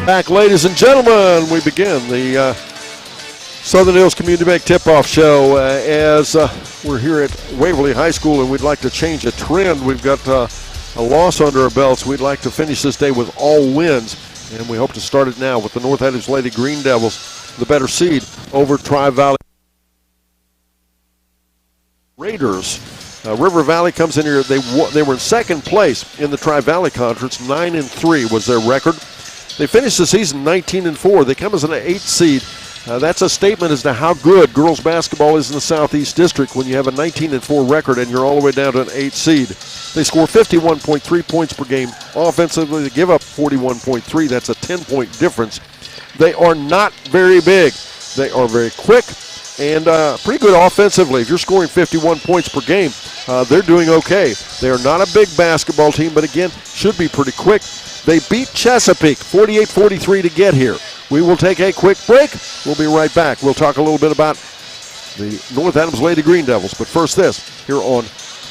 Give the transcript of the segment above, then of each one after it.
Back, ladies and gentlemen, we begin the Southern Hills Community Bank Tip-Off Show as we're here at Waverly High School, and we'd like to change a trend. We've got a loss under our belts. We'd like to finish this day with all wins, and we hope to start it now with the North Adams Lady Green Devils, the better seed over Tri-Valley Raiders. River Valley comes in here. They were in second place in the Tri-Valley Conference. 9-3 was their record. They finished the season 19-4. They come as an 8th seed. That's a statement as to how good girls basketball is in the Southeast District when you have a 19-4 record and you're all the way down to an 8th seed. They score 51.3 points per game. Offensively, they give up 41.3. That's a 10-point difference. They are not very big. They are very quick and pretty good offensively. If you're scoring 51 points per game, they're doing okay. They are not a big basketball team, but again, should be pretty quick. They beat Chesapeake 48-43 to get here. We will take a quick break. We'll be right back. We'll talk a little bit about the North Adams Lady Green Devils. But first this, here on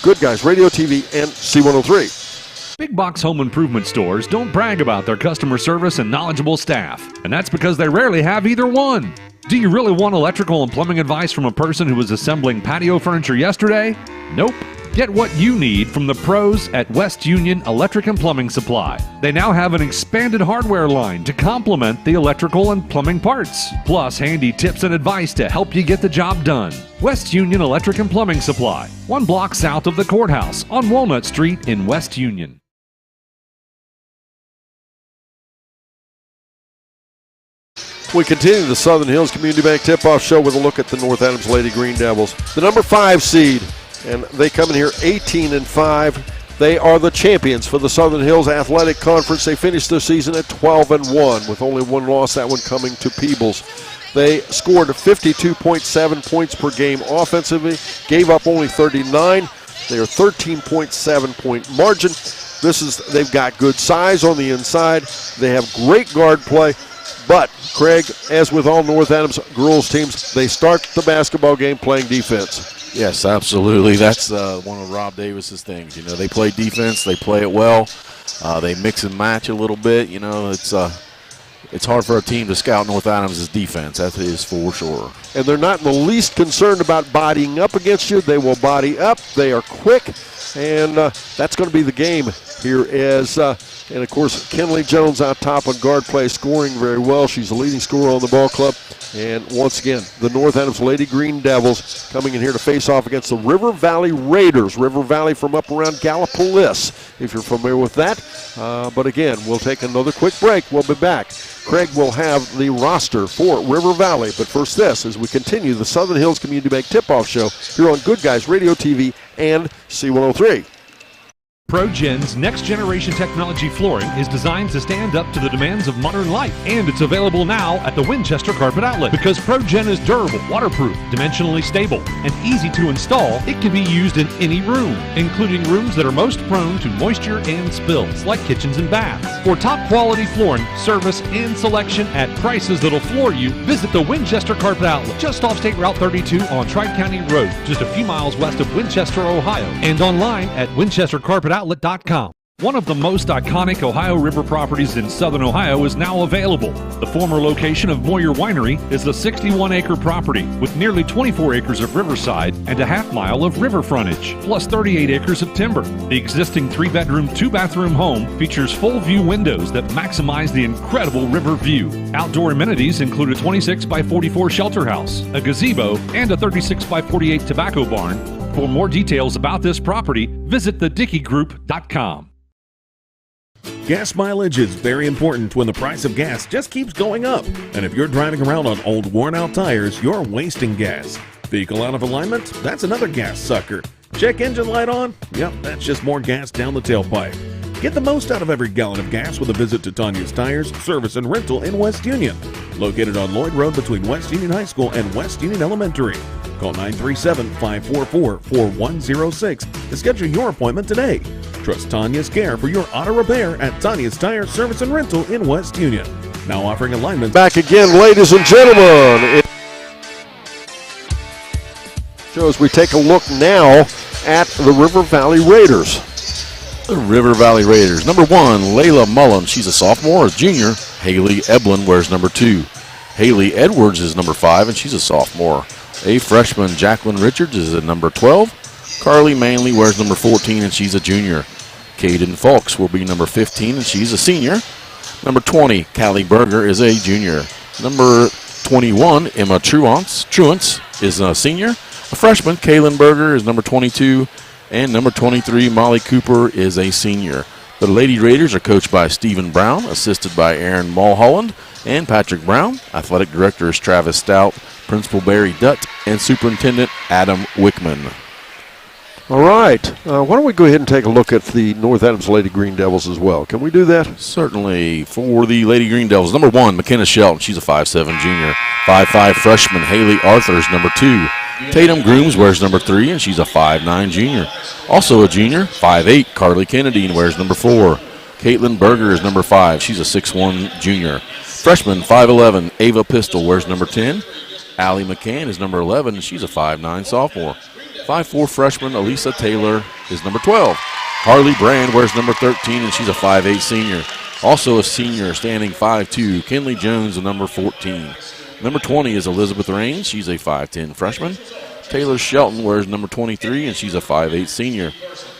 Good Guys Radio TV and C103. Big box home improvement stores don't brag about their customer service and knowledgeable staff, and that's because they rarely have either one. Do you really want electrical and plumbing advice from a person who was assembling patio furniture yesterday? Nope. Get what you need from the pros at West Union Electric and Plumbing Supply. They now have an expanded hardware line to complement the electrical and plumbing parts, plus handy tips and advice to help you get the job done. West Union Electric and Plumbing Supply, 1 block south of the courthouse on Walnut Street in West Union. We continue the Southern Hills Community Bank Tip-Off Show with a look at the North Adams Lady Green Devils, the number 5 seed. And they come in here 18-5. They are the champions for the Southern Hills Athletic Conference. They finished their season at 12-1 with only 1 loss, that one coming to Peebles. They scored 52.7 points per game offensively, gave up only 39. They are 13.7-point margin. They've got good size on the inside. They have great guard play. But, Craig, as with all North Adams girls teams, they start the basketball game playing defense. Yes, absolutely. That's one of Rob Davis's things. You know, they play defense. They play it well. They mix and match a little bit. You know, it's hard for a team to scout North Adams' defense. That is for sure. And they're not in the least concerned about bodying up against you. They will body up. They are quick. And that's going to be the game here as and, of course, Kenley Jones out top on guard play, scoring very well. She's the leading scorer on the ball club. And once again, the North Adams Lady Green Devils coming in here to face off against the River Valley Raiders. River Valley from up around Gallipolis, if you're familiar with that. But again, we'll take another quick break. We'll be back. Craig will have the roster for River Valley. But first this, as we continue the Southern Hills Community Bank Tip-Off Show here on Good Guys Radio TV and C103. ProGen's next-generation technology flooring is designed to stand up to the demands of modern life, and it's available now at the Winchester Carpet Outlet. Because ProGen is durable, waterproof, dimensionally stable, and easy to install, it can be used in any room, including rooms that are most prone to moisture and spills, like kitchens and baths. For top-quality flooring, service, and selection at prices that'll floor you, visit the Winchester Carpet Outlet, just off State Route 32 on Tri-County Road, just a few miles west of Winchester, Ohio, and online at winchestercarpetoutlet.com. One of the most iconic Ohio River properties in southern Ohio is now available. The former location of Moyer Winery is a 61-acre property with nearly 24 acres of riverside and a half-mile of river frontage, plus 38 acres of timber. The existing 3-bedroom, 2-bathroom home features full-view windows that maximize the incredible river view. Outdoor amenities include a 26-by-44 shelter house, a gazebo, and a 36-by-48 tobacco barn. For more details about this property, visit thedickeygroup.com. Gas mileage is very important when the price of gas just keeps going up. And if you're driving around on old worn-out tires, you're wasting gas. Vehicle out of alignment? That's another gas sucker. Check engine light on? Yep, that's just more gas down the tailpipe. Get the most out of every gallon of gas with a visit to Tanya's Tires, Service and Rental in West Union. Located on Lloyd Road between West Union High School and West Union Elementary. Call 937-544-4106 to schedule your appointment today. Trust Tanya's care for your auto repair at Tanya's Tire, Service and Rental in West Union. Now offering alignment. Back again, ladies and gentlemen. So as we take a look now at the River Valley Raiders. The River Valley Raiders. Number 1, Layla Mullen. She's a sophomore. A junior, Haley Eblin wears number 2. Haley Edwards is number 5, and she's a sophomore. A freshman, Jacqueline Richards, is at number 12. Carly Manley wears number 14, and she's a junior. Caden Falks will be number 15, and she's a senior. Number 20, Callie Berger, is a junior. Number 21, Emma Truance is a senior. A freshman, Kaylin Berger, is number 22. And number 23, Molly Cooper, is a senior. The Lady Raiders are coached by Stephen Brown, assisted by Aaron Mulholland and Patrick Brown. Athletic Director is Travis Stout, Principal Barry Dutt, and Superintendent Adam Wickman. All right. Why don't we go ahead and take a look at the North Adams Lady Green Devils as well? Can we do that? Certainly. For the Lady Green Devils, number 1, McKenna Shelton. She's a 5'7 junior. 5'5 freshman, Haley Arthur's number 2. Tatum Grooms wears number 3, and she's a 5'9 junior. Also a junior, 5'8, Carly Kennedy, and wears number 4. Caitlin Berger is number 5. She's a 6'1 junior. Freshman, 5'11, Ava Pistol wears number 10. Allie McCann is number 11, and she's a 5'9 sophomore. 5'4 freshman, Elisa Taylor is number 12. Harley Brand wears number 13, and she's a 5'8 senior. Also a senior, standing 5'2, Kinley Jones, number 14. Number 20 is Elizabeth Raines. She's a 5'10 freshman. Taylor Shelton wears number 23, and she's a 5'8 senior.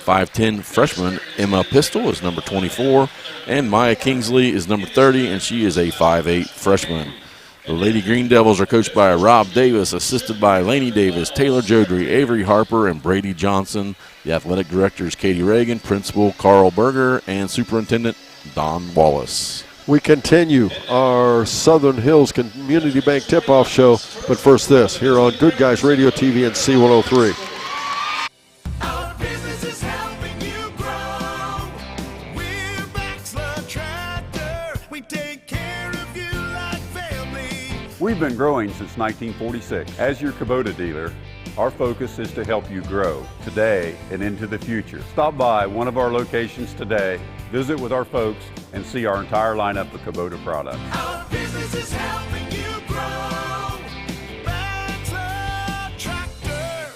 5'10 freshman Emma Pistol is number 24. And Maya Kingsley is number 30, and she is a 5'8 freshman. The Lady Green Devils are coached by Rob Davis, assisted by Laney Davis, Taylor Jodry, Avery Harper, and Brady Johnson. The athletic director is Katie Reagan, Principal Carl Berger, and Superintendent Don Wallace. We continue our Southern Hills Community Bank tip-off show, but first this, here on Good Guys Radio TV and C103. Our business is helping you grow. We're Baxter Tractor. We take care of you like family. We've been growing since 1946. As your Kubota dealer, our focus is to help you grow today and into the future. Stop by one of our locations today, visit with our folks, and see our entire lineup of Kubota products. Our business is helping you grow. Baxter Tractor.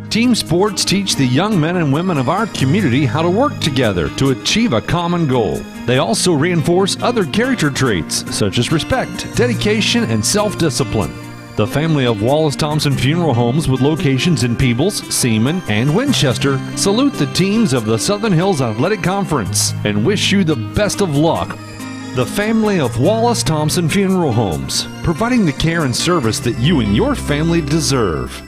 Team sports teach the young men and women of our community how to work together to achieve a common goal. They also reinforce other character traits such as respect, dedication, and self-discipline. The family of Wallace Thompson Funeral Homes with locations in Peebles, Seaman, and Winchester salute the teams of the Southern Hills Athletic Conference and wish you the best of luck. The family of Wallace Thompson Funeral Homes, providing the care and service that you and your family deserve.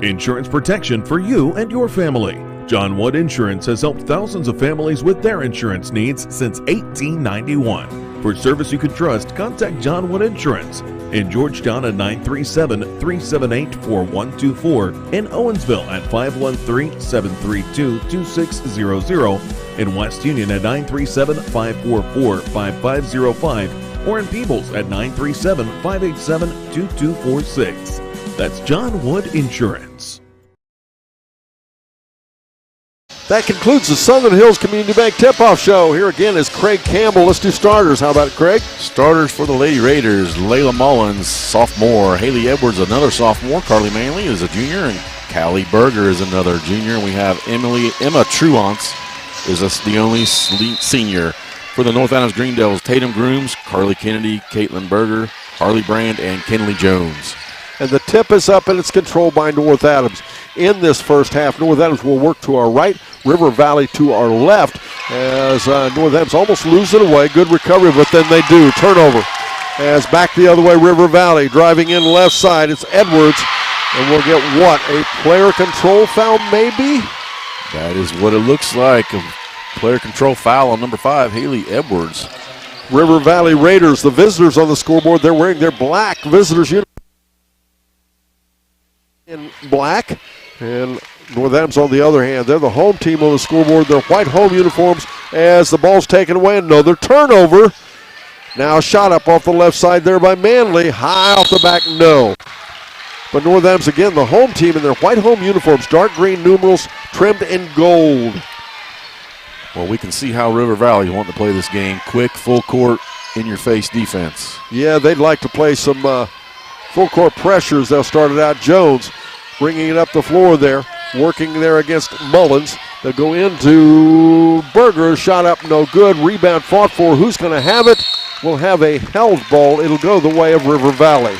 Insurance protection for you and your family. John Wood Insurance has helped thousands of families with their insurance needs since 1891. For service you can trust, contact John Wood Insurance in Georgetown at 937-378-4124, in Owensville at 513-732-2600, in West Union at 937-544-5505, or in Peebles at 937-587-2246. That's John Wood Insurance. That concludes the Southern Hills Community Bank tip-off show. Here again is Craig Campbell. Let's do starters. How about it, Craig? Starters for the Lady Raiders, Layla Mullins, sophomore. Haley Edwards, another sophomore. Carly Manley is a junior, and Callie Berger is another junior. And we have Emma Truance is the only senior. For the North Adams Green Devils, Tatum Grooms, Carly Kennedy, Caitlin Berger, Harley Brand, and Kinley Jones. And the tip is up, and it's controlled by North Adams. In this first half, North Adams will work to our right, River Valley to our left, as North Adams almost lose it away. Good recovery, but then they do. Turnover. As back the other way, River Valley driving in left side. It's Edwards, and we'll get what? A player control foul, maybe? That is what it looks like. A player control foul on number 5, Haley Edwards. River Valley Raiders, the visitors on the scoreboard, they're wearing their black visitors uniform in black. And North Adams, on the other hand, they're the home team on the scoreboard. Their white home uniforms as the ball's taken away. Another turnover. Now a shot up off the left side there by Manley. High off the back, no. But North Adams, again, the home team in their white home uniforms, dark green numerals trimmed in gold. Well, we can see how River Valley want to play this game. Quick, full court, in-your-face defense. Yeah, they'd like to play some full court pressures. They'll start it out. Jones bringing it up the floor there. working there against Mullins. They'll go into Berger. Shot up, no good. Rebound fought for. Who's going to have it? We'll have a held ball. It'll go the way of River Valley.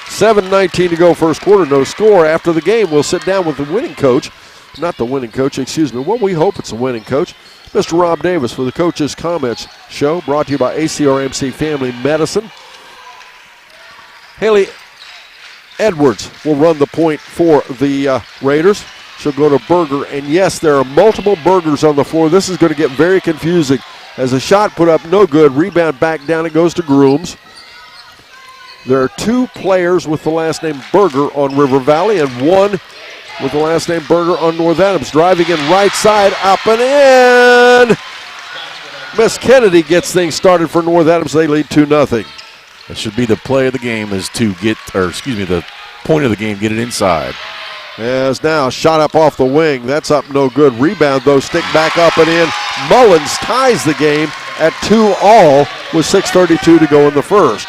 7:19 to go first quarter, no score. After the game, we'll sit down with the winning coach. Not the winning coach, excuse me. Well, we hope it's a winning coach. Mr. Rob Davis for the Coach's Comments Show, brought to you by ACRMC Family Medicine. Haley Edwards will run the point for the Raiders. She'll go to Berger, and yes, there are multiple Bergers on the floor. This is going to get very confusing. As a shot put up, no good. Rebound back down, it goes to Grooms. There are two players with the last name Berger on River Valley and one with the last name Berger on North Adams. Driving in right side, up and in. Miss Kennedy gets things started for North Adams. They lead 2-0. That should be the play of the game, is to get, the point of the game, get it inside. As now, shot up off the wing. That's up, no good. Rebound, though, stick back up and in. Mullins ties the game at 2-all with 6:32 to go in the first.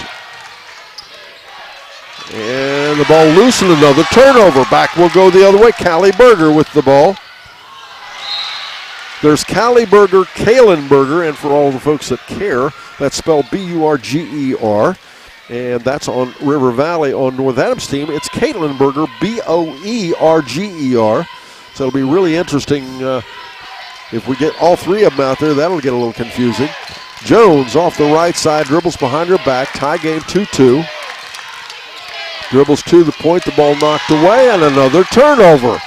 And the ball loose and another turnover. Back will go the other way. Callie Berger with the ball. There's Callie Berger, Kaylin Berger, and for all the folks that care, that's spelled B-U-R-G-E-R. And that's on River Valley on North Adams' team. It's Caitlin Berger, B-O-E-R-G-E-R. So it'll be really interesting if we get all three of them out there. That'll get a little confusing. Jones off the right side, dribbles behind her back. Tie game 2-2. Dribbles to the point, the ball knocked away, and another turnover.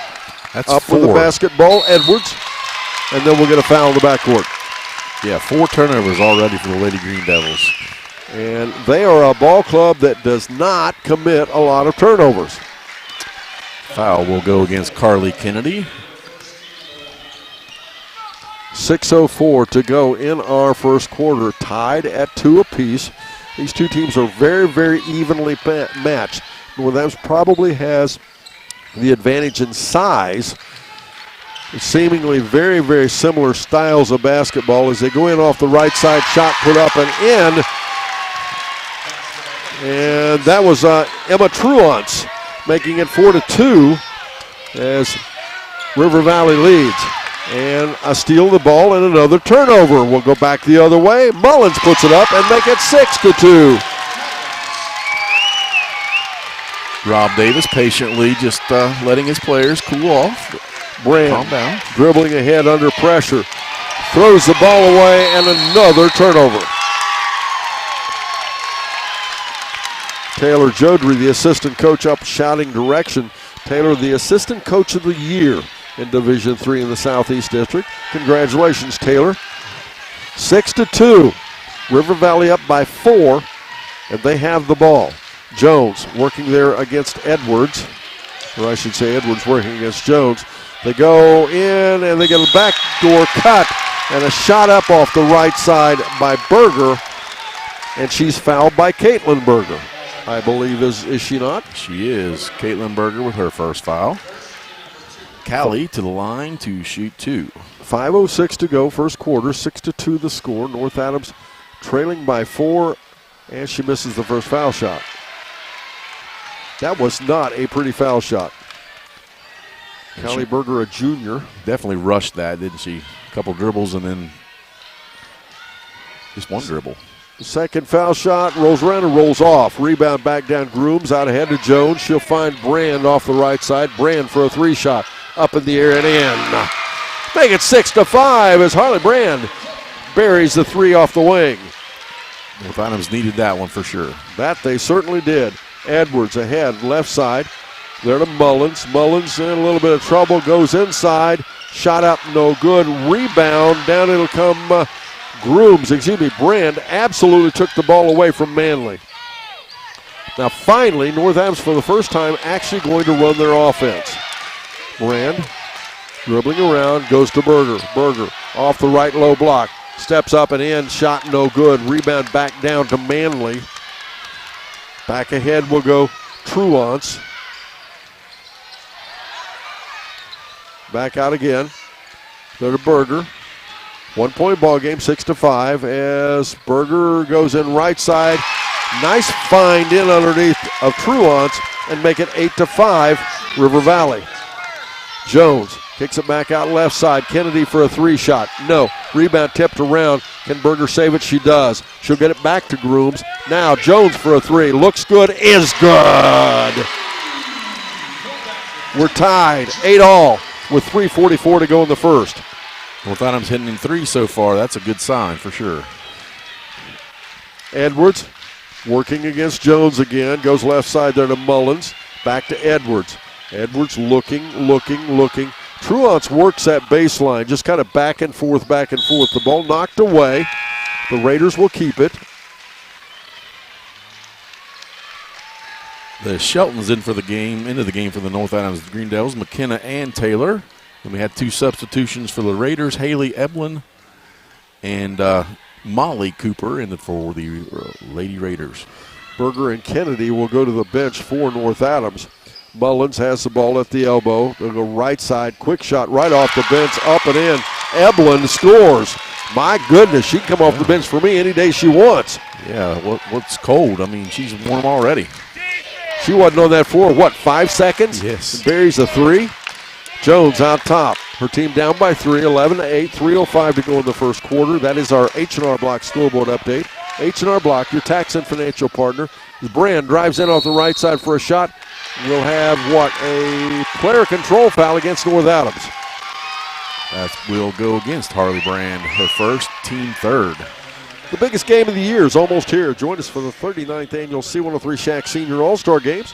That's up four. with the basketball, Edwards. And then we'll get a foul in the backcourt. Yeah, 4 turnovers already for the Lady Green Devils. And they are a ball club that does not commit a lot of turnovers. Foul will go against Carly Kennedy. 6:04 to go in our first quarter, tied at 2 apiece. These two teams are very, very evenly matched. North Adams probably has the advantage in size. Seemingly very, very similar styles of basketball as they go in off the right side, shot put up and in. And that was Emma Truance making it 4-2 as River Valley leads. And a steal the ball and another turnover. We'll go back the other way. Mullins puts it up and make it 6-2. Rob Davis patiently just letting his players cool off. Brand Calm down. dribbling ahead under pressure. Throws the ball away and another turnover. Taylor Jodry, the assistant coach, up shouting direction. Taylor, the assistant coach of the year in Division III in the Southeast District. Congratulations, Taylor. 6-2. River Valley up by 4, and they have the ball. Jones working there against Edwards, or I should say Edwards working against Jones. They go in and they get a backdoor cut and a shot up off the right side by Berger, and she's fouled by Caitlin Berger, I believe, is she not? She is. Caitlin Berger with her first foul. Callie to the line to shoot 2. 5:06 to go, first quarter, 6-2 the score. North Adams trailing by 4, and she misses the first foul shot. That was not a pretty foul shot. Callie Berger, a junior. Definitely rushed that, didn't she? A couple dribbles and then just one dribble. Second foul shot, rolls around and rolls off. Rebound back down Grooms, out ahead to Jones. She'll find Brand off the right side. Brand for a 3 shot. Up in the air and in. Make it 6-5 as Harley Brand buries the 3 off the wing. North Adams needed that one for sure. That they certainly did. Edwards ahead, left side. There to Mullins. Mullins in a little bit of trouble, goes inside. Shot up, no good. Rebound, down it'll come Brand absolutely took the ball away from Manley. Now finally, North Adams for the first time actually going to run their offense. Brand dribbling around, goes to Berger. Berger off the right low block. Steps up and in, shot no good. Rebound back down to Manley. Back ahead will go Truance. Back out again. There to Berger. 1-point ball game, 6-5 as Berger goes in right side. Nice find in underneath of Truance. and make it 8-5, River Valley. Jones kicks it back out left side. Kennedy for a 3-shot. No. Rebound tipped around. Can Berger save it? She does. She'll get it back to Grooms. Now Jones for a 3. Looks good. Is good. We're tied 8-all with 3:44 to go in the first. North Adams hitting in 3 so far. That's a good sign for sure. Edwards working against Jones again. Goes left side there to Mullins. Back to Edwards. Edwards looking. Truance works that baseline, just kind of back and forth. The ball knocked away. The Raiders will keep it. The Shelton's into the game for the North Adams Green Devils, McKenna and Taylor. And we had 2 substitutions for the Raiders, Haley Eblin and Molly Cooper in for the Lady Raiders. Berger and Kennedy will go to the bench for North Adams. Mullins has the ball at the elbow. They'll go right side. Quick shot right off the bench, up and in. Eblin scores. My goodness, she can come off the bench for me any day she wants. Yeah, what's cold? I mean, she's warm already. She wasn't on that floor, 5 seconds? Yes. And buries a 3. Jones out top. Her team down by 3, 11-8, 3:05 to go in the first quarter. That is our H&R Block scoreboard update. H&R Block, your tax and financial partner. Brand drives in off the right side for a shot. We'll have, a player control foul against North Adams. That will go against Harley Brand, her first, team third. The biggest game of the year is almost here. Join us for the 39th annual C103 Shack Senior All-Star Games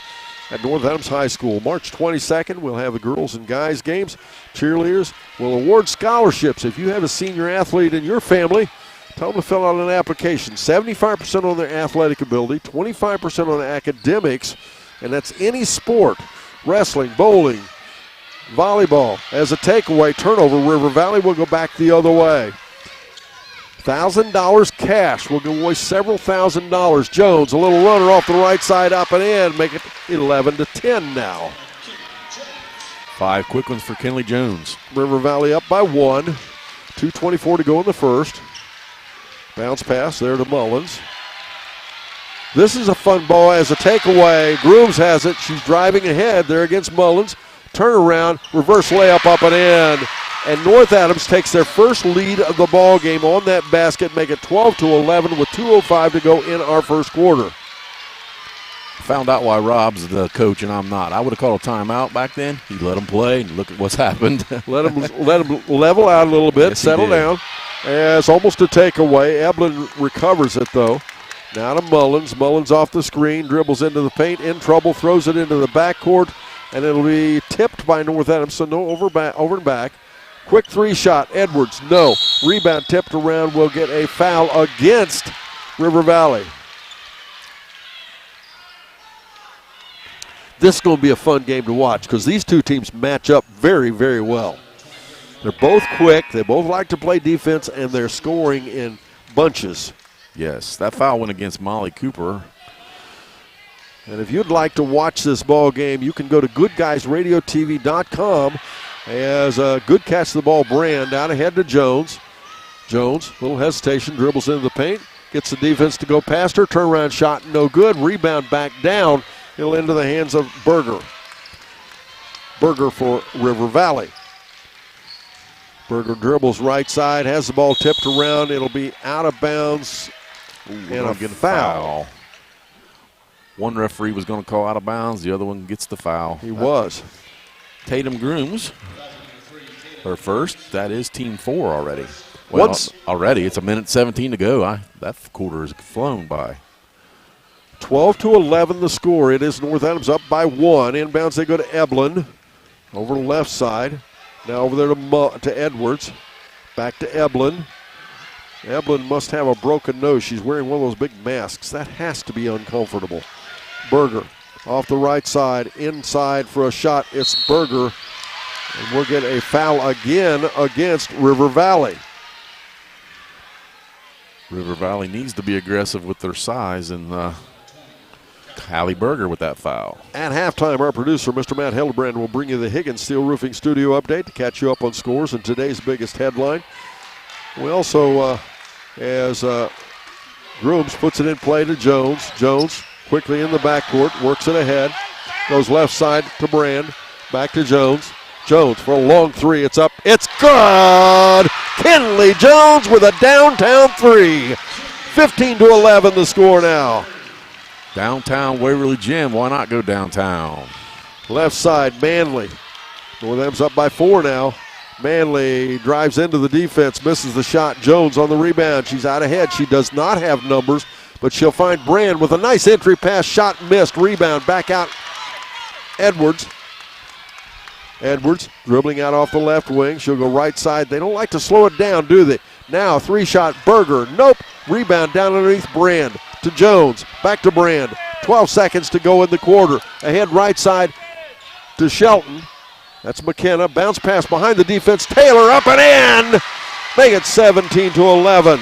at North Adams High School. March 22nd, we'll have the girls and guys games. Cheerleaders will award scholarships. If you have a senior athlete in your family, tell them to fill out an application. 75% on their athletic ability, 25% on academics, and that's any sport, wrestling, bowling, volleyball. As a takeaway, turnover, River Valley will go back the other way. $1,000 cash. We'll give away several $1,000. Jones, a little runner off the right side, up and in, make it 11-10 now. 5 quick ones for Kenley Jones. River Valley up by 1. 2:24 to go in the first. Bounce pass there to Mullins. This is a fun ball as a takeaway. Grooms has it. She's driving ahead there against Mullins. Turnaround, reverse layup up and in. And North Adams takes their first lead of the ball game on that basket, make it 12-11 with 2:05 to go in our first quarter. Found out why Rob's the coach and I'm not. I would have called a timeout back then. He let them play and look at what's happened. Let him level out a little bit, Yes, settle down. As almost a takeaway. Eblin recovers it though. Now to Mullins. Mullins off the screen, dribbles into the paint, in trouble, throws it into the backcourt, and it'll be tipped by North Adams, so no over and back. Quick 3-shot, Edwards, no. Rebound tipped around, will get a foul against River Valley. This is going to be a fun game to watch because these two teams match up very, very well. They're both quick, they both like to play defense, and they're scoring in bunches. Yes, that foul went against Molly Cooper. And if you'd like to watch this ball game, you can go to Goodguysradiotv.com as a good catch the ball Brand out ahead to Jones. Jones, little hesitation, dribbles into the paint, gets the defense to go past her, turnaround shot, no good, rebound back down. It'll into the hands of Berger. Berger for River Valley. Berger dribbles right side, has the ball tipped around. It'll be out of bounds and a foul. One referee was going to call out of bounds. The other one gets the foul. He was. Tatum Grooms, her first. That is team 4 already. Well, already. It's 1:17 to go. That quarter has flown by. 12-11 the score. It is North Adams up by 1. Inbounds they go to Eblin. Over the left side. Now over there to Edwards. Back to Eblin. Eblin must have a broken nose. She's wearing one of those big masks. That has to be uncomfortable. Berger off the right side. Inside for a shot. It's Berger. And we'll get a foul again against River Valley. River Valley needs to be aggressive with their size, and Hallie Berger with that foul. At halftime, our producer, Mr. Matt Hildebrand, will bring you the Higgins Steel Roofing Studio update to catch you up on scores and today's biggest headline. We also, as Grooms puts it in play to Jones. Jones quickly in the backcourt, works it ahead. Goes left side to Brand. Back to Jones. Jones for a long three. It's up. It's good! Kenley Jones with a downtown three. 15-11 the score now. Downtown Waverly Gym. Why not go downtown? Left side, Manley. North Adams up by 4 now. Manley drives into the defense, misses the shot. Jones on the rebound. She's out ahead. She does not have numbers, but she'll find Brand with a nice entry pass. Shot missed. Rebound back out. Edwards. Edwards dribbling out off the left wing. She'll go right side. They don't like to slow it down, do they? Now three-shot Berger. Nope. Rebound down underneath Brand to Jones. Back to Brand. 12 seconds to go in the quarter. Ahead right side to Shelton. That's McKenna. Bounce pass behind the defense. Taylor up and in. Make it 17-11.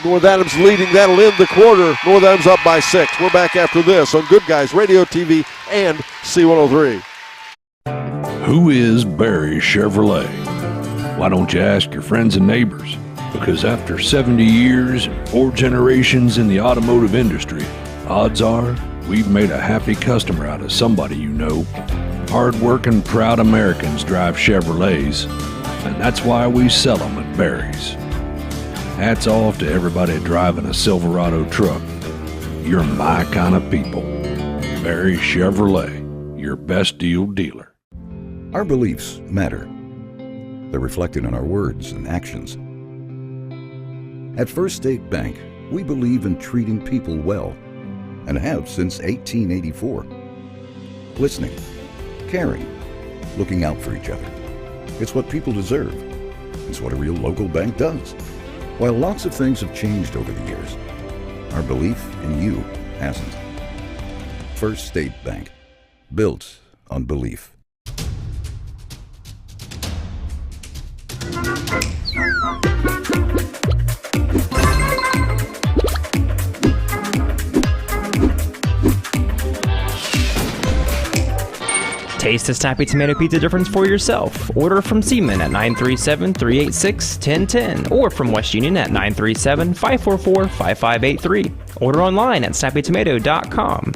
North Adams leading. That'll end the quarter. North Adams up by 6. We're back after this on Good Guys Radio TV and C103. Who is Barry Chevrolet? Why don't you ask your friends and neighbors? Because after 70 years and 4 generations in the automotive industry, odds are we've made a happy customer out of somebody you know. Hard-working, proud Americans drive Chevrolets, and that's why we sell them at Barry's. Hats off to everybody driving a Silverado truck. You're my kind of people. Barry Chevrolet, your best deal dealer. Our beliefs matter. They're reflected in our words and actions. At First State Bank, we believe in treating people well, and have since 1884. Listening, caring, looking out for each other. It's what people deserve. It's what a real local bank does. While lots of things have changed over the years, our belief in you hasn't. First State Bank, built on belief. Taste the Snappy Tomato Pizza difference for yourself. Order from Seaman at 937-386-1010 or from West Union at 937-544-5583. Order online at snappytomato.com.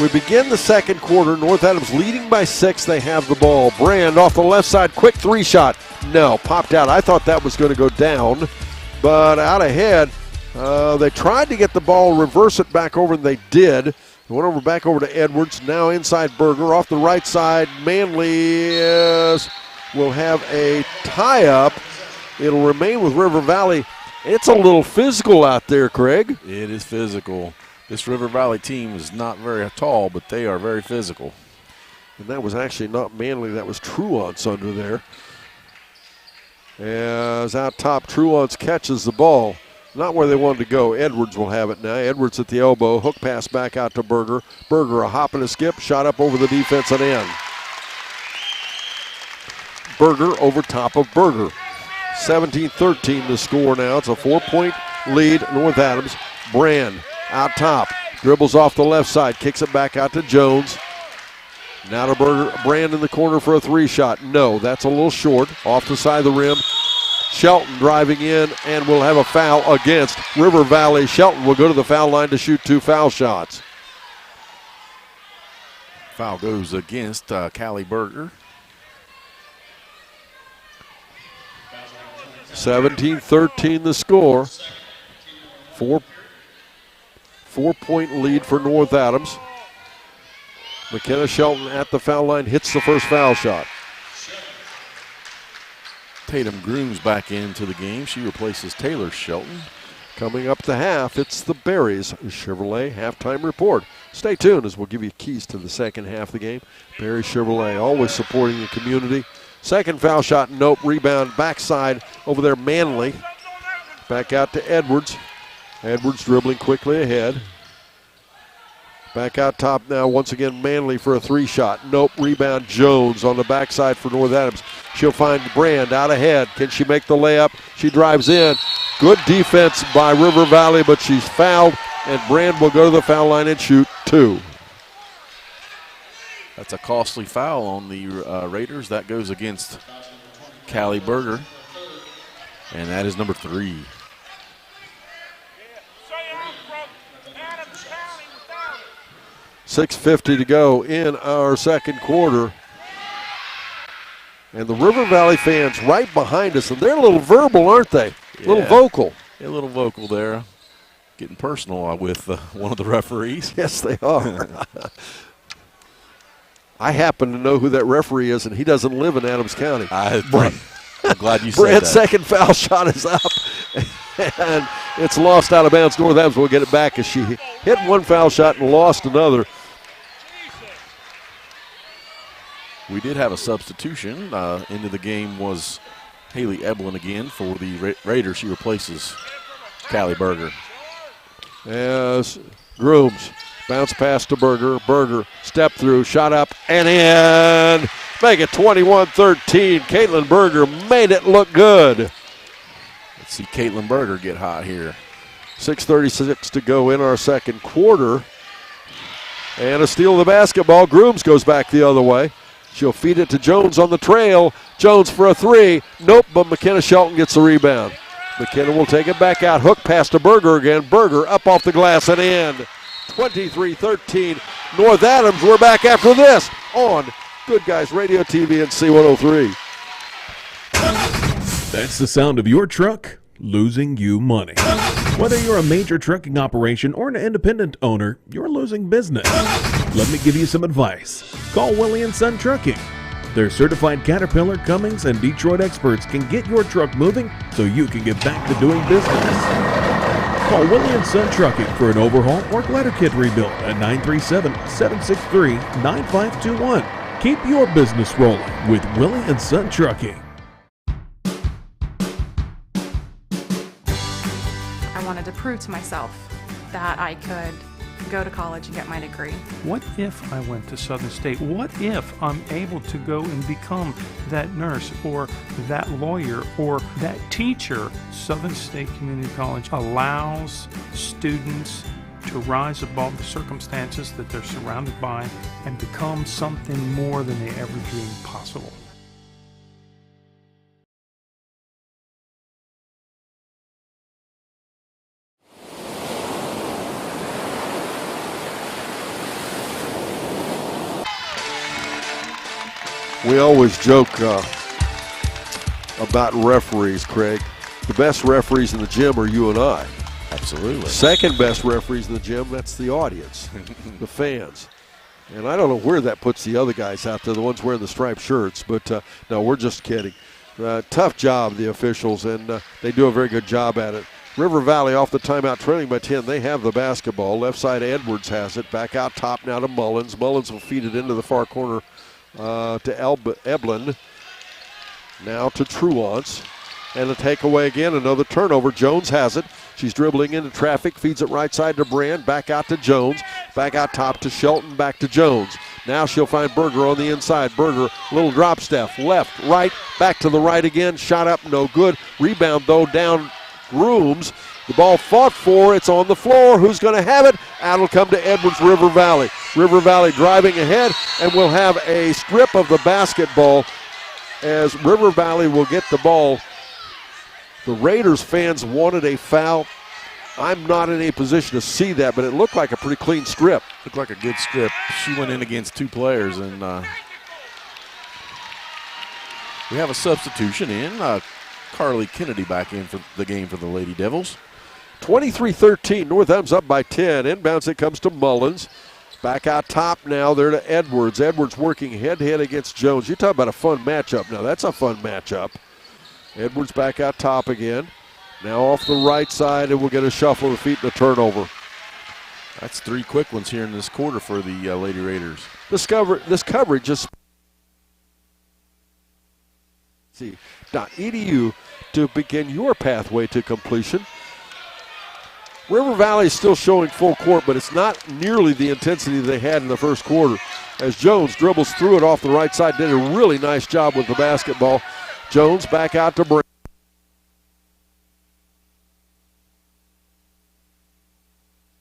We begin the second quarter. North Adams leading by 6. They have the ball. Brand off the left side. Quick three-shot. No, popped out. I thought that was going to go down. But out ahead, they tried to get the ball, reverse it back over, and they did. It went back over to Edwards. Now inside Berger. Off the right side, Manley will have a tie-up. It'll remain with River Valley. It's a little physical out there, Craig. It is physical. This River Valley team is not very tall, but they are very physical. And that was actually not Manley. That was Truance under there. As out top, Truance catches the ball. Not where they wanted to go. Edwards will have it now. Edwards at the elbow. Hook pass back out to Berger. Berger a hop and a skip. Shot up over the defense and in. Berger over top of Berger. 17-13 the score now. It's a 4-point lead. North Adams. Brand out top. Dribbles off the left side. Kicks it back out to Jones. Now to Berger. Brand in the corner for a three-shot. No, that's a little short. Off the side of the rim. Shelton driving in and will have a foul against River Valley. Shelton will go to the foul line to shoot 2 foul shots. Foul goes against Callie Berger. 17-13 the score. 4-point lead for North Adams. McKenna Shelton at the foul line hits the first foul shot. Tatum Grooms back into the game. She replaces Taylor Shelton. Coming up to half, it's the Berries Chevrolet halftime report. Stay tuned as we'll give you keys to the second half of the game. Berry Chevrolet always supporting the community. Second foul shot, nope. Rebound backside over there, Manley. Back out to Edwards. Edwards dribbling quickly ahead. Back out top now, once again, Manley for a three-shot. Nope, rebound Jones on the backside for North Adams. She'll find Brand out ahead. Can she make the layup? She drives in. Good defense by River Valley, but she's fouled, and Brand will go to the foul line and shoot 2. That's a costly foul on the Raiders. That goes against Callie Berger. And that is number 3. 6:50 to go in our second quarter. And the River Valley fans right behind us, and they're a little verbal, aren't they? A little vocal. A little vocal there. Getting personal with one of the referees. Yes, they are. I happen to know who that referee is, and he doesn't live in Adams County. I'm glad you said Brand's that. second foul shot is up, and it's lost out of bounds. North Adams will get it back as she hit one foul shot and lost another. We did have a substitution. Into the game was Haley Eblin again for the Raiders. She replaces Callie Berger. As Grooms bounce pass to Berger. Berger step through, shot up and in. Make it 21-13. Caitlin Berger made it look good. Let's see Caitlin Berger get hot here. 6:36 to go in our second quarter. And a steal of the basketball. Grooms goes back the other way. She'll feed it to Jones on the trail. Jones for a 3. Nope, but McKenna Shelton gets the rebound. McKenna will take it back out. Hook pass to Berger again. Berger up off the glass and in. 23-13. North Adams, we're back after this on Good Guys Radio TV and C103. That's the sound of your truck losing you money. Whether you're a major trucking operation or an independent owner, you're losing business. Let me give you some advice. Call Willie & Son Trucking. Their certified Caterpillar, Cummins, and Detroit experts can get your truck moving so you can get back to doing business. Call Willie & Son Trucking for an overhaul or glider kit rebuild at 937-763-9521. Keep your business rolling with Willie & Son Trucking. I wanted to prove to myself that I could go to college and get my degree. What if I went to Southern State? What if I'm able to go and become that nurse or that lawyer or that teacher? Southern State Community College allows students to rise above the circumstances that they're surrounded by and become something more than they ever dreamed possible. We always joke about referees, Craig. The best referees in the gym are you and I. Absolutely. Second best referees in the gym, that's the audience, the fans. And I don't know where that puts the other guys out there, the ones wearing the striped shirts. But, no, we're just kidding. Tough job, the officials, and they do a very good job at it. River Valley off the timeout, trailing by 10. They have the basketball. Left side, Edwards has it. Back out top now to Mullins. Mullins will feed it into the far corner to Eblin. Now to Truance. And a takeaway again, another turnover. Jones has it. She's dribbling into traffic, feeds it right side to Brand, back out to Jones, back out top to Shelton, back to Jones. Now she'll find Berger on the inside. Berger, little drop step, left, right, back to the right again. Shot up, no good. Rebound, though, down Grooms. The ball fought for, it's on the floor. Who's going to have it? Out will come to Edwards, River Valley. River Valley driving ahead, and we'll have a strip of the basketball as River Valley will get the ball. The Raiders fans wanted a foul. I'm not in a position to see that, but it looked like a pretty clean strip. Looked like a good strip. She went in against 2 players, and we have a substitution in. Carly Kennedy back in for the game for the Lady Devils. 23-13, North Adams up by 10. Inbounds it comes to Mullins. Back out top now there to Edwards. Edwards working head-to-head against Jones. You talk about a fun matchup. Now that's a fun matchup. Edwards back out top again. Now off the right side, and we'll get a shuffle of feet and a turnover. That's 3 quick ones here in this quarter for the Lady Raiders. This coverage just .edu to begin your pathway to completion. River Valley is still showing full court, but it's not nearly the intensity they had in the first quarter. As Jones dribbles through it off the right side, did a really nice job with the basketball. Jones back out to Brand.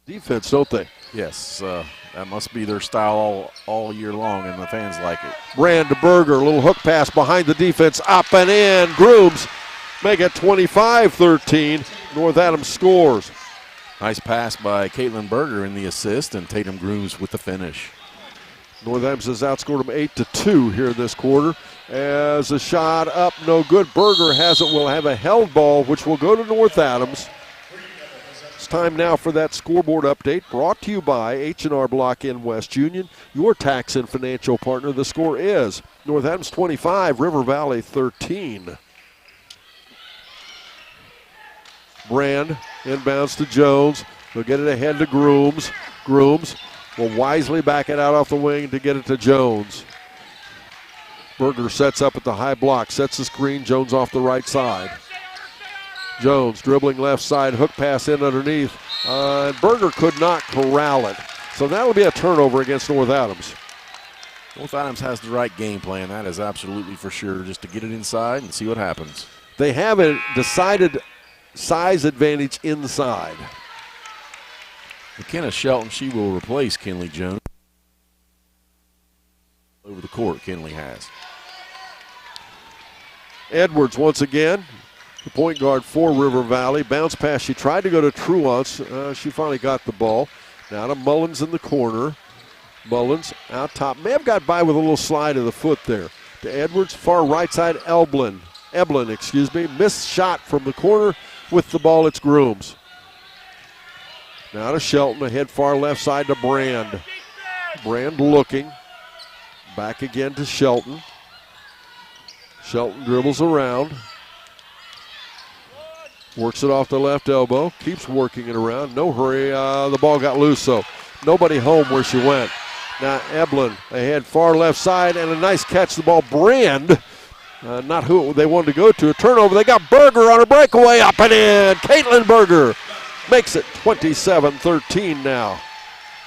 Defense, don't they? Yes, that must be their style all year long, and the fans like it. Brand to Berger, a little hook pass behind the defense, up and in. Grooms make it 25-13. North Adams scores. Nice pass by Caitlin Berger in the assist, and Tatum Grooms with the finish. North Adams has outscored them 8-2 here this quarter. As a shot up, no good. Berger has it, will have a held ball, which will go to North Adams. It's time now for that scoreboard update, brought to you by H&R Block in West Union, your tax and financial partner. The score is North Adams 25, River Valley 13. Brand inbounds to Jones. They'll get it ahead to Grooms. Grooms will wisely back it out off the wing to get it to Jones. Berger sets up at the high block, sets the screen. Jones off the right side. Jones dribbling left side, hook pass in underneath. And Berger could not corral it. So that'll be a turnover against North Adams. North Adams has the right game plan, that is absolutely for sure, just to get it inside and see what happens. They have a decided size advantage inside. McKenna Shelton, she will replace Kinley Jones. Over the court, Kinley has. Edwards once again, the point guard for River Valley. Bounce pass, she tried to go to Truance. She finally got the ball. Now to Mullins in the corner. Mullins out top. May have got by with a little slide of the foot there. To Edwards, far right side, Eblin, missed shot from the corner. With the ball, it's Grooms. Now to Shelton, ahead far left side to Brand. Brand looking. Back again to Shelton. Shelton dribbles around. Works it off the left elbow. Keeps working it around. No hurry. The ball got loose, so nobody home where she went. Now Eblin ahead far left side, and a nice catch the ball. Brand, not who they wanted to go to. A turnover. They got Berger on a breakaway. Up and in. Caitlin Berger makes it 27-13 now.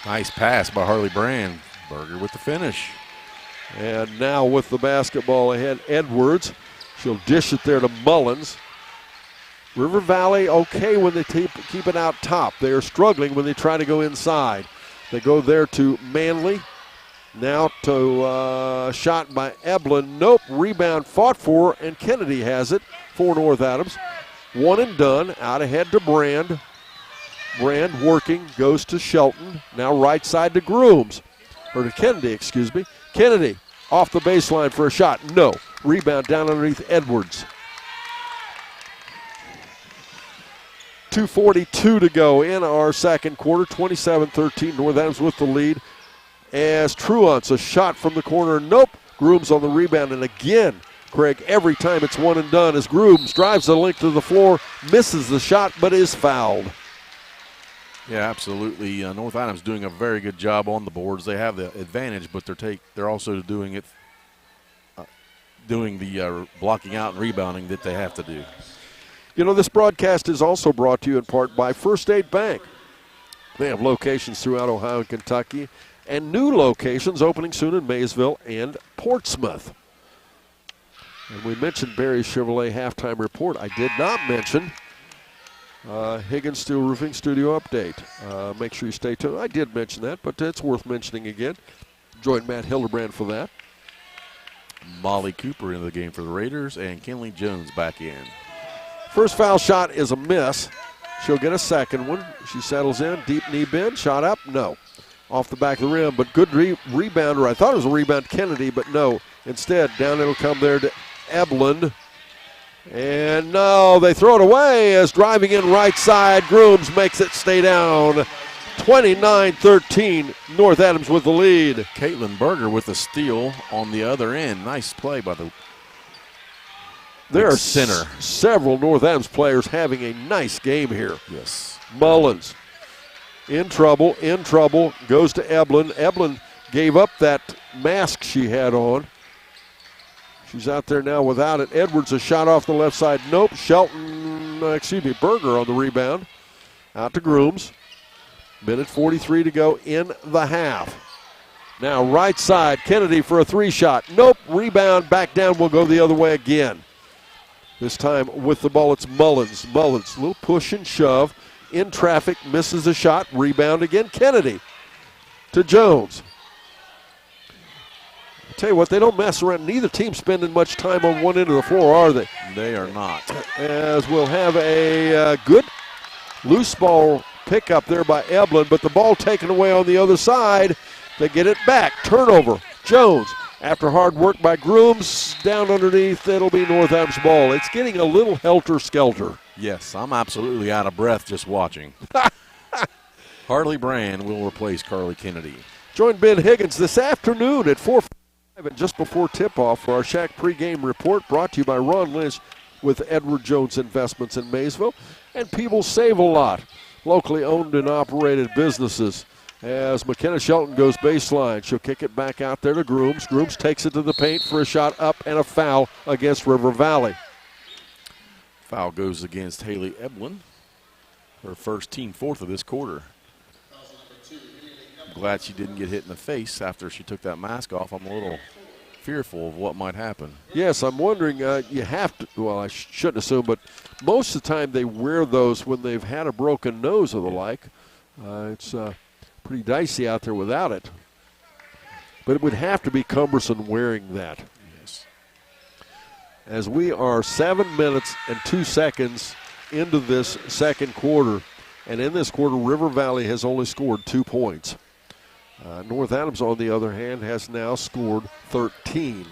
Nice pass by Harley Brand. Berger with the finish. And now with the basketball ahead, Edwards. She'll dish it there to Mullins. River Valley okay when they keep it out top. They are struggling when they try to go inside. They go there to Manley. Now to shot by Eblin. Nope, rebound fought for, and Kennedy has it for North Adams. One and done, out ahead to Brand. Brand working, goes to Shelton. Now right side to Grooms, or to Kennedy, excuse me. Kennedy off the baseline for a shot. No. Rebound down underneath Edwards. 2:42 to go in our second quarter. 27-13. North Adams with the lead. As Truance, a shot from the corner. Nope. Grooms on the rebound. And again, Craig, every time it's one and done as Grooms drives the length of the floor, misses the shot, but is fouled. Yeah, absolutely. North Adams doing a very good job on the boards. They have the advantage, but they're also doing it, doing the blocking out and rebounding that they have to do. You know, this broadcast is also brought to you in part by First State Bank. They have locations throughout Ohio and Kentucky, and new locations opening soon in Maysville and Portsmouth. And we mentioned Barry Chevrolet halftime report. I did not mention Higgins Steel Roofing Studio update. Make sure you stay tuned. I did mention that, but it's worth mentioning again. Join Matt Hildebrand for that. Molly Cooper in the game for the Raiders, and Kinley Jones back in. First foul shot is a miss. She'll get a second one. She settles in, deep knee bend, shot up, no. Off the back of the rim, but good rebounder. I thought it was a rebound Kennedy, but no. Instead, down it'll come there to Eblin. And no, they throw it away as driving in right side. Grooms makes it stay down. 29-13, North Adams with the lead. Caitlin Berger with a steal on the other end. Nice play by the There are center. Several North Adams players having a nice game here. Yes. Mullins in trouble, goes to Eblin. Eblin gave up that mask she had on. She's out there now without it. Edwards, a shot off the left side. Nope. Berger on the rebound. Out to Grooms. Minute 43 to go in the half. Now right side, Kennedy for a three shot. Nope. Rebound, back down, will go the other way again. This time with the ball, it's Mullins. Mullins, little push and shove. In traffic, misses a shot. Rebound again, Kennedy to Jones. Tell you what, they don't mess around. Neither team spending much time on one end of the floor, are they? They are not. As we'll have a good loose ball pickup there by Eblin, but the ball taken away on the other side. They get it back. Turnover. Jones, after hard work by Grooms, down underneath. It'll be North Adams ball. It's getting a little helter-skelter. Yes, I'm absolutely out of breath just watching. Harley Brand will replace Carly Kennedy. Join Ben Higgins this afternoon at 4:05 and just before tip-off for our Shack pregame report, brought to you by Ron Lynch with Edward Jones Investments in Maysville. And people save a lot. Locally owned and operated businesses. As McKenna Shelton goes baseline, she'll kick it back out there to Grooms. Grooms takes it to the paint for a shot up and a foul against River Valley. Foul goes against Haley Eblin, her first team fourth of this quarter. I'm glad she didn't get hit in the face after she took that mask off. I'm a little fearful of what might happen. Yes, I'm wondering, you have to, well, I shouldn't assume, but most of the time they wear those when they've had a broken nose or the like. It's pretty dicey out there without it. But it would have to be cumbersome wearing that. Yes. As we are 7 minutes and 2 seconds into this second quarter, and in this quarter, River Valley has only scored 2 points. North Adams, on the other hand, has now scored 13.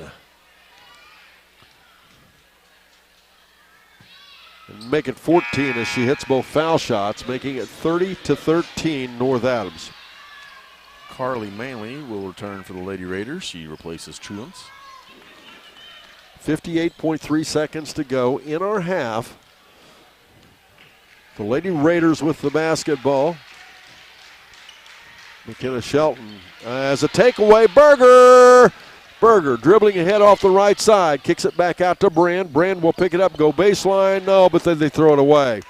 And make it 14 as she hits both foul shots, making it 30-13 North Adams. Carly Manley will return for the Lady Raiders. She replaces Truants. 58.3 seconds to go in our half. The Lady Raiders with the basketball. McKenna Shelton as a takeaway. Berger dribbling ahead off the right side. Kicks it back out to Brand. Brand will pick it up, go baseline. No, but then they throw it away.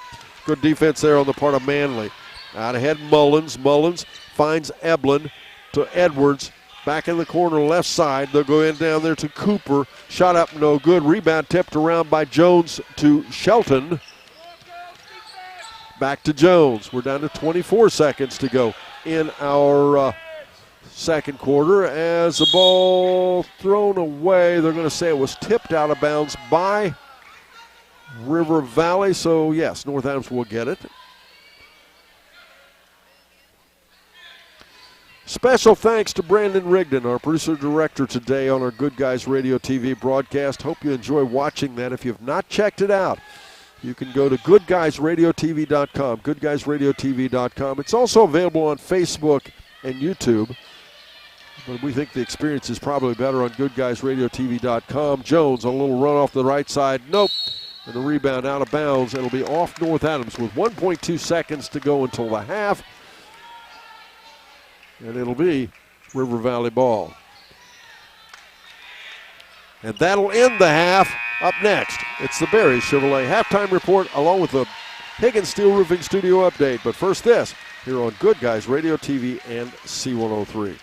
Good defense there on the part of Manley. Out ahead Mullins. Mullins finds Eblin to Edwards. Back in the corner left side. They'll go in down there to Cooper. Shot up, no good. Rebound tipped around by Jones to Shelton. Back to Jones. We're down to 24 seconds to go in our second quarter. As the ball thrown away, they're going to say it was tipped out of bounds by River Valley. So, yes, North Adams will get it. Special thanks to Brandon Rigdon, our producer-director today on our Good Guys Radio TV broadcast. Hope you enjoy watching that. If you have not checked it out, you can go to goodguysradiotv.com, goodguysradiotv.com. It's also available on Facebook and YouTube, but we think the experience is probably better on goodguysradiotv.com. Jones, a little run off the right side. Nope. And the rebound out of bounds. It'll be off North Adams with 1.2 seconds to go until the half. And it'll be River Valley ball. And that'll end the half. Up next, it's the Berry Chevrolet halftime report along with the Higgins Steel Roofing Studio update. But first this, here on Good Guys Radio TV and C103.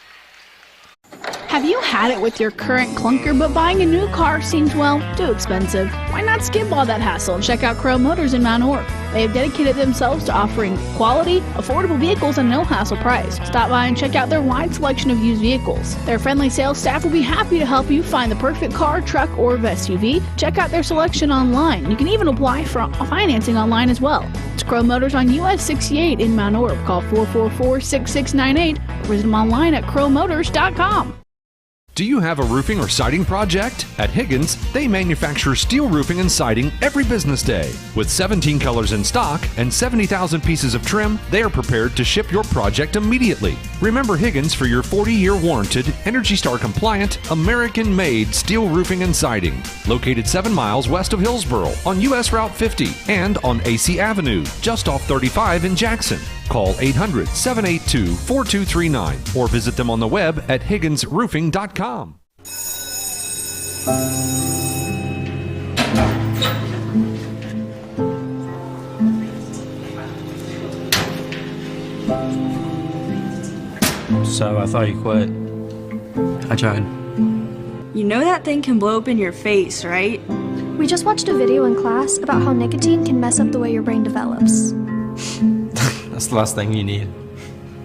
Have you had it with your current clunker, but buying a new car seems, well, too expensive? Why not skip all that hassle and check out Crow Motors in Mount Orb? They have dedicated themselves to offering quality, affordable vehicles and no hassle price. Stop by and check out their wide selection of used vehicles. Their friendly sales staff will be happy to help you find the perfect car, truck, or SUV. Check out their selection online. You can even apply for financing online as well. It's Crow Motors on US 68 in Mount Orb. Call 444-6698 or visit them online at crowmotors.com. Do you have a roofing or siding project? At Higgins, they manufacture steel roofing and siding every business day. With 17 colors in stock and 70,000 pieces of trim, they are prepared to ship your project immediately. Remember Higgins for your 40-year warranted, Energy Star compliant, American-made steel roofing and siding. Located 7 miles west of Hillsboro on US Route 50 and on AC Avenue, just off 35 in Jackson. Call 800-782-4239 or visit them on the web at higginsroofing.com. So I thought you quit. I tried. You know that thing can blow up in your face, right? We just watched a video in class about how nicotine can mess up the way your brain develops. That's the last thing you need.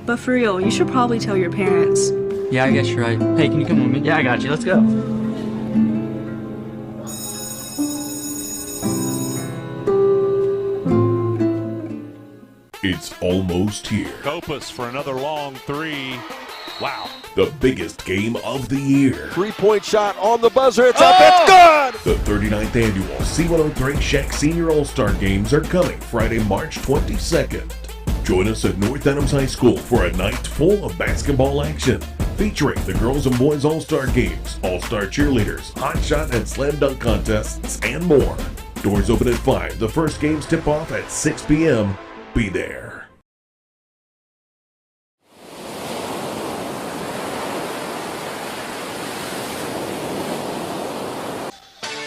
But for real, you should probably tell your parents. Yeah, I guess you're right. Hey, can you come with me? Yeah, I got you. Let's go. It's almost here. Kopus for another long three. Wow. The biggest game of the year. 3-point shot on the buzzer. It's up. It's good. The 39th annual C103 Shack Senior All-Star Games are coming Friday, March 22nd. Join us at North Adams High School for a night full of basketball action, featuring the girls and boys All-Star Games, All-Star Cheerleaders, Hot Shot and Slam Dunk contests, and more. Doors open at 5. The first games tip off at 6 p.m. Be there.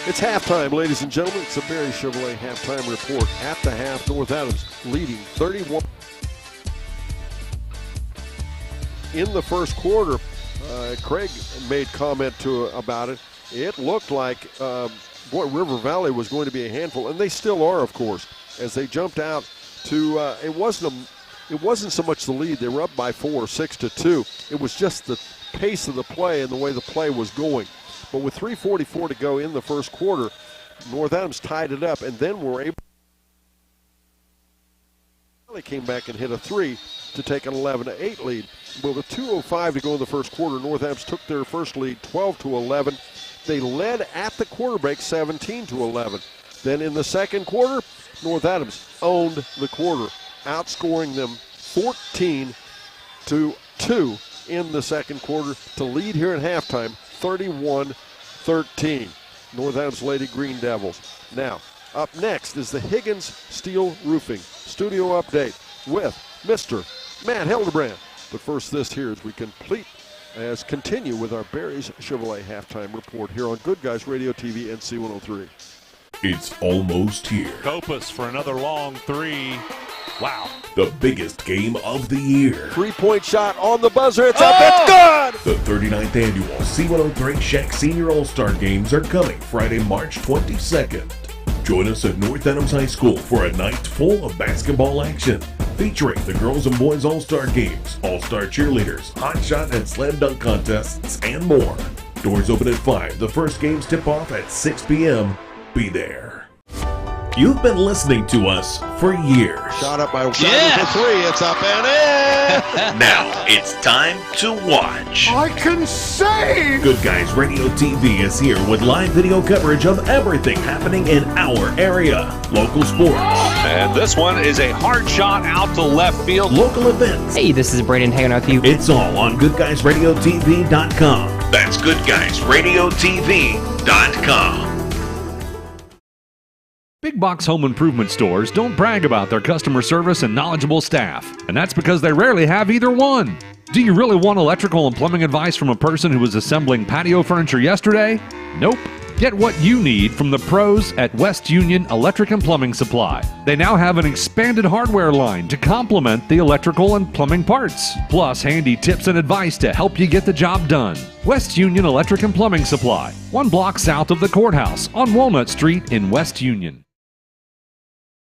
It's halftime, ladies and gentlemen. It's a Barry Chevrolet halftime report. At the half, North Adams leading 31. In the first quarter, Craig made comment about it. It looked like River Valley was going to be a handful, and they still are, of course, as they jumped out to. It wasn't so much the lead; they were up by 4, 6-2. It was just the pace of the play and the way the play was going. But with 3:44 to go in the first quarter, North Adams tied it up, and then were able. They came back and hit a 3 to take an 11-8 lead. But with 2:05 to go in the first quarter, North Adams took their first lead 12-11. They led at the quarter break 17-11. Then in the second quarter, North Adams owned the quarter, outscoring them 14-2 in the second quarter to lead here at halftime 31-13. North Adams Lady Green Devils. Now, up next is the Higgins Steel Roofing Studio Update with Mr. Matt Hildebrand. But first, this here as we continue with our Barry's Chevrolet halftime report here on Good Guys Radio TV and C103. It's almost here. Kopus for another long three. Wow. The biggest game of the year. 3-point shot on the buzzer. It's up. It's good. The 39th annual C103 Shack Senior All-Star Games are coming Friday, March 22nd. Join us at North Adams High School for a night full of basketball action, featuring the girls and boys All-Star Games, All-Star Cheerleaders, Hot Shot and Slam Dunk contests, and more. Doors open at 5. The first games tip off at 6 p.m. Be there. You've been listening to us for years. Shot up by for 3. It's up and in. Now it's time to watch. I can save! Good Guys Radio TV is here with live video coverage of everything happening in our area. Local sports. And this one is a hard shot out to left field. Local events. Hey, this is Braden hanging out with you. It's all on Goodguysradiotv.com. That's Goodguysradiotv.com. Big box home improvement stores don't brag about their customer service and knowledgeable staff, and that's because they rarely have either one. Do you really want electrical and plumbing advice from a person who was assembling patio furniture yesterday? Nope. Get what you need from the pros at West Union Electric and Plumbing Supply. They now have an expanded hardware line to complement the electrical and plumbing parts, plus handy tips and advice to help you get the job done. West Union Electric and Plumbing Supply, 1 block south of the courthouse on Walnut Street in West Union.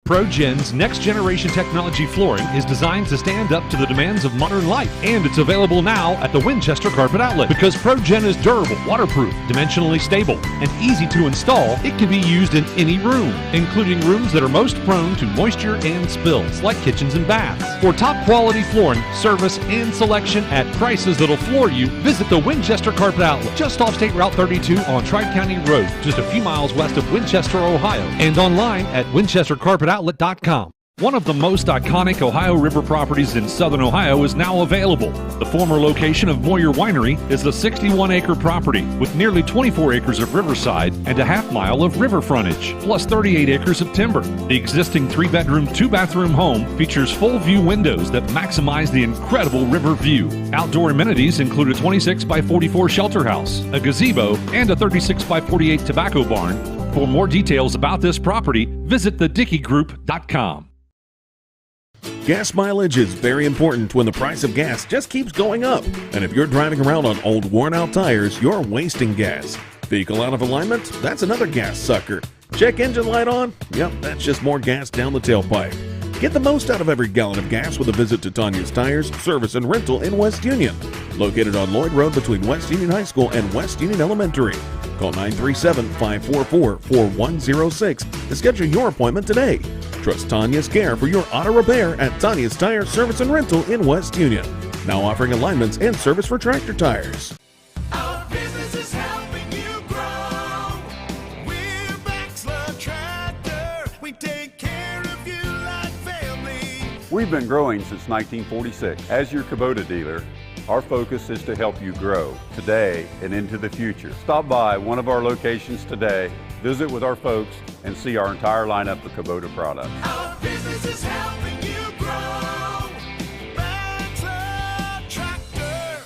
ProGen's next-generation technology flooring is designed to stand up to the demands of modern life, and it's available now at the Winchester Carpet Outlet. Because ProGen is durable, waterproof, dimensionally stable, and easy to install, it can be used in any room, including rooms that are most prone to moisture and spills, like kitchens and baths. For top-quality flooring, service, and selection at prices that'll floor you, visit the Winchester Carpet Outlet, just off State Route 32 on Tri-County Road, just a few miles west of Winchester, Ohio, and online at winchestercarpetoutlet.com. One of the most iconic Ohio River properties in southern Ohio is now available. The former location of Moyer Winery is a 61-acre property with nearly 24 acres of riverside and a half-mile of river frontage, plus 38 acres of timber. The existing 3-bedroom, 2-bathroom home features full-view windows that maximize the incredible river view. Outdoor amenities include a 26-by-44 shelter house, a gazebo, and a 36-by-48 tobacco barn. For more details about this property, visit thedickeygroup.com. Gas mileage is very important when the price of gas just keeps going up. And if you're driving around on old worn-out tires, you're wasting gas. Vehicle out of alignment? That's another gas sucker. Check engine light on? Yep, that's just more gas down the tailpipe. Get the most out of every gallon of gas with a visit to Tanya's Tires, Service and Rental in West Union. Located on Lloyd Road between West Union High School and West Union Elementary. Call 937-544-4106 to schedule your appointment today. Trust Tanya's Care for your auto repair at Tanya's Tire, Service and Rental in West Union. Now offering alignments and service for tractor tires. Our business is helping you grow. We're Baxler Tractor. We take care of you like family. We've been growing since 1946. As your Kubota dealer, our focus is to help you grow today and into the future. Stop by one of our locations today, visit with our folks, and see our entire lineup of Kubota products. Our business is helping you grow. Baxter Tractor.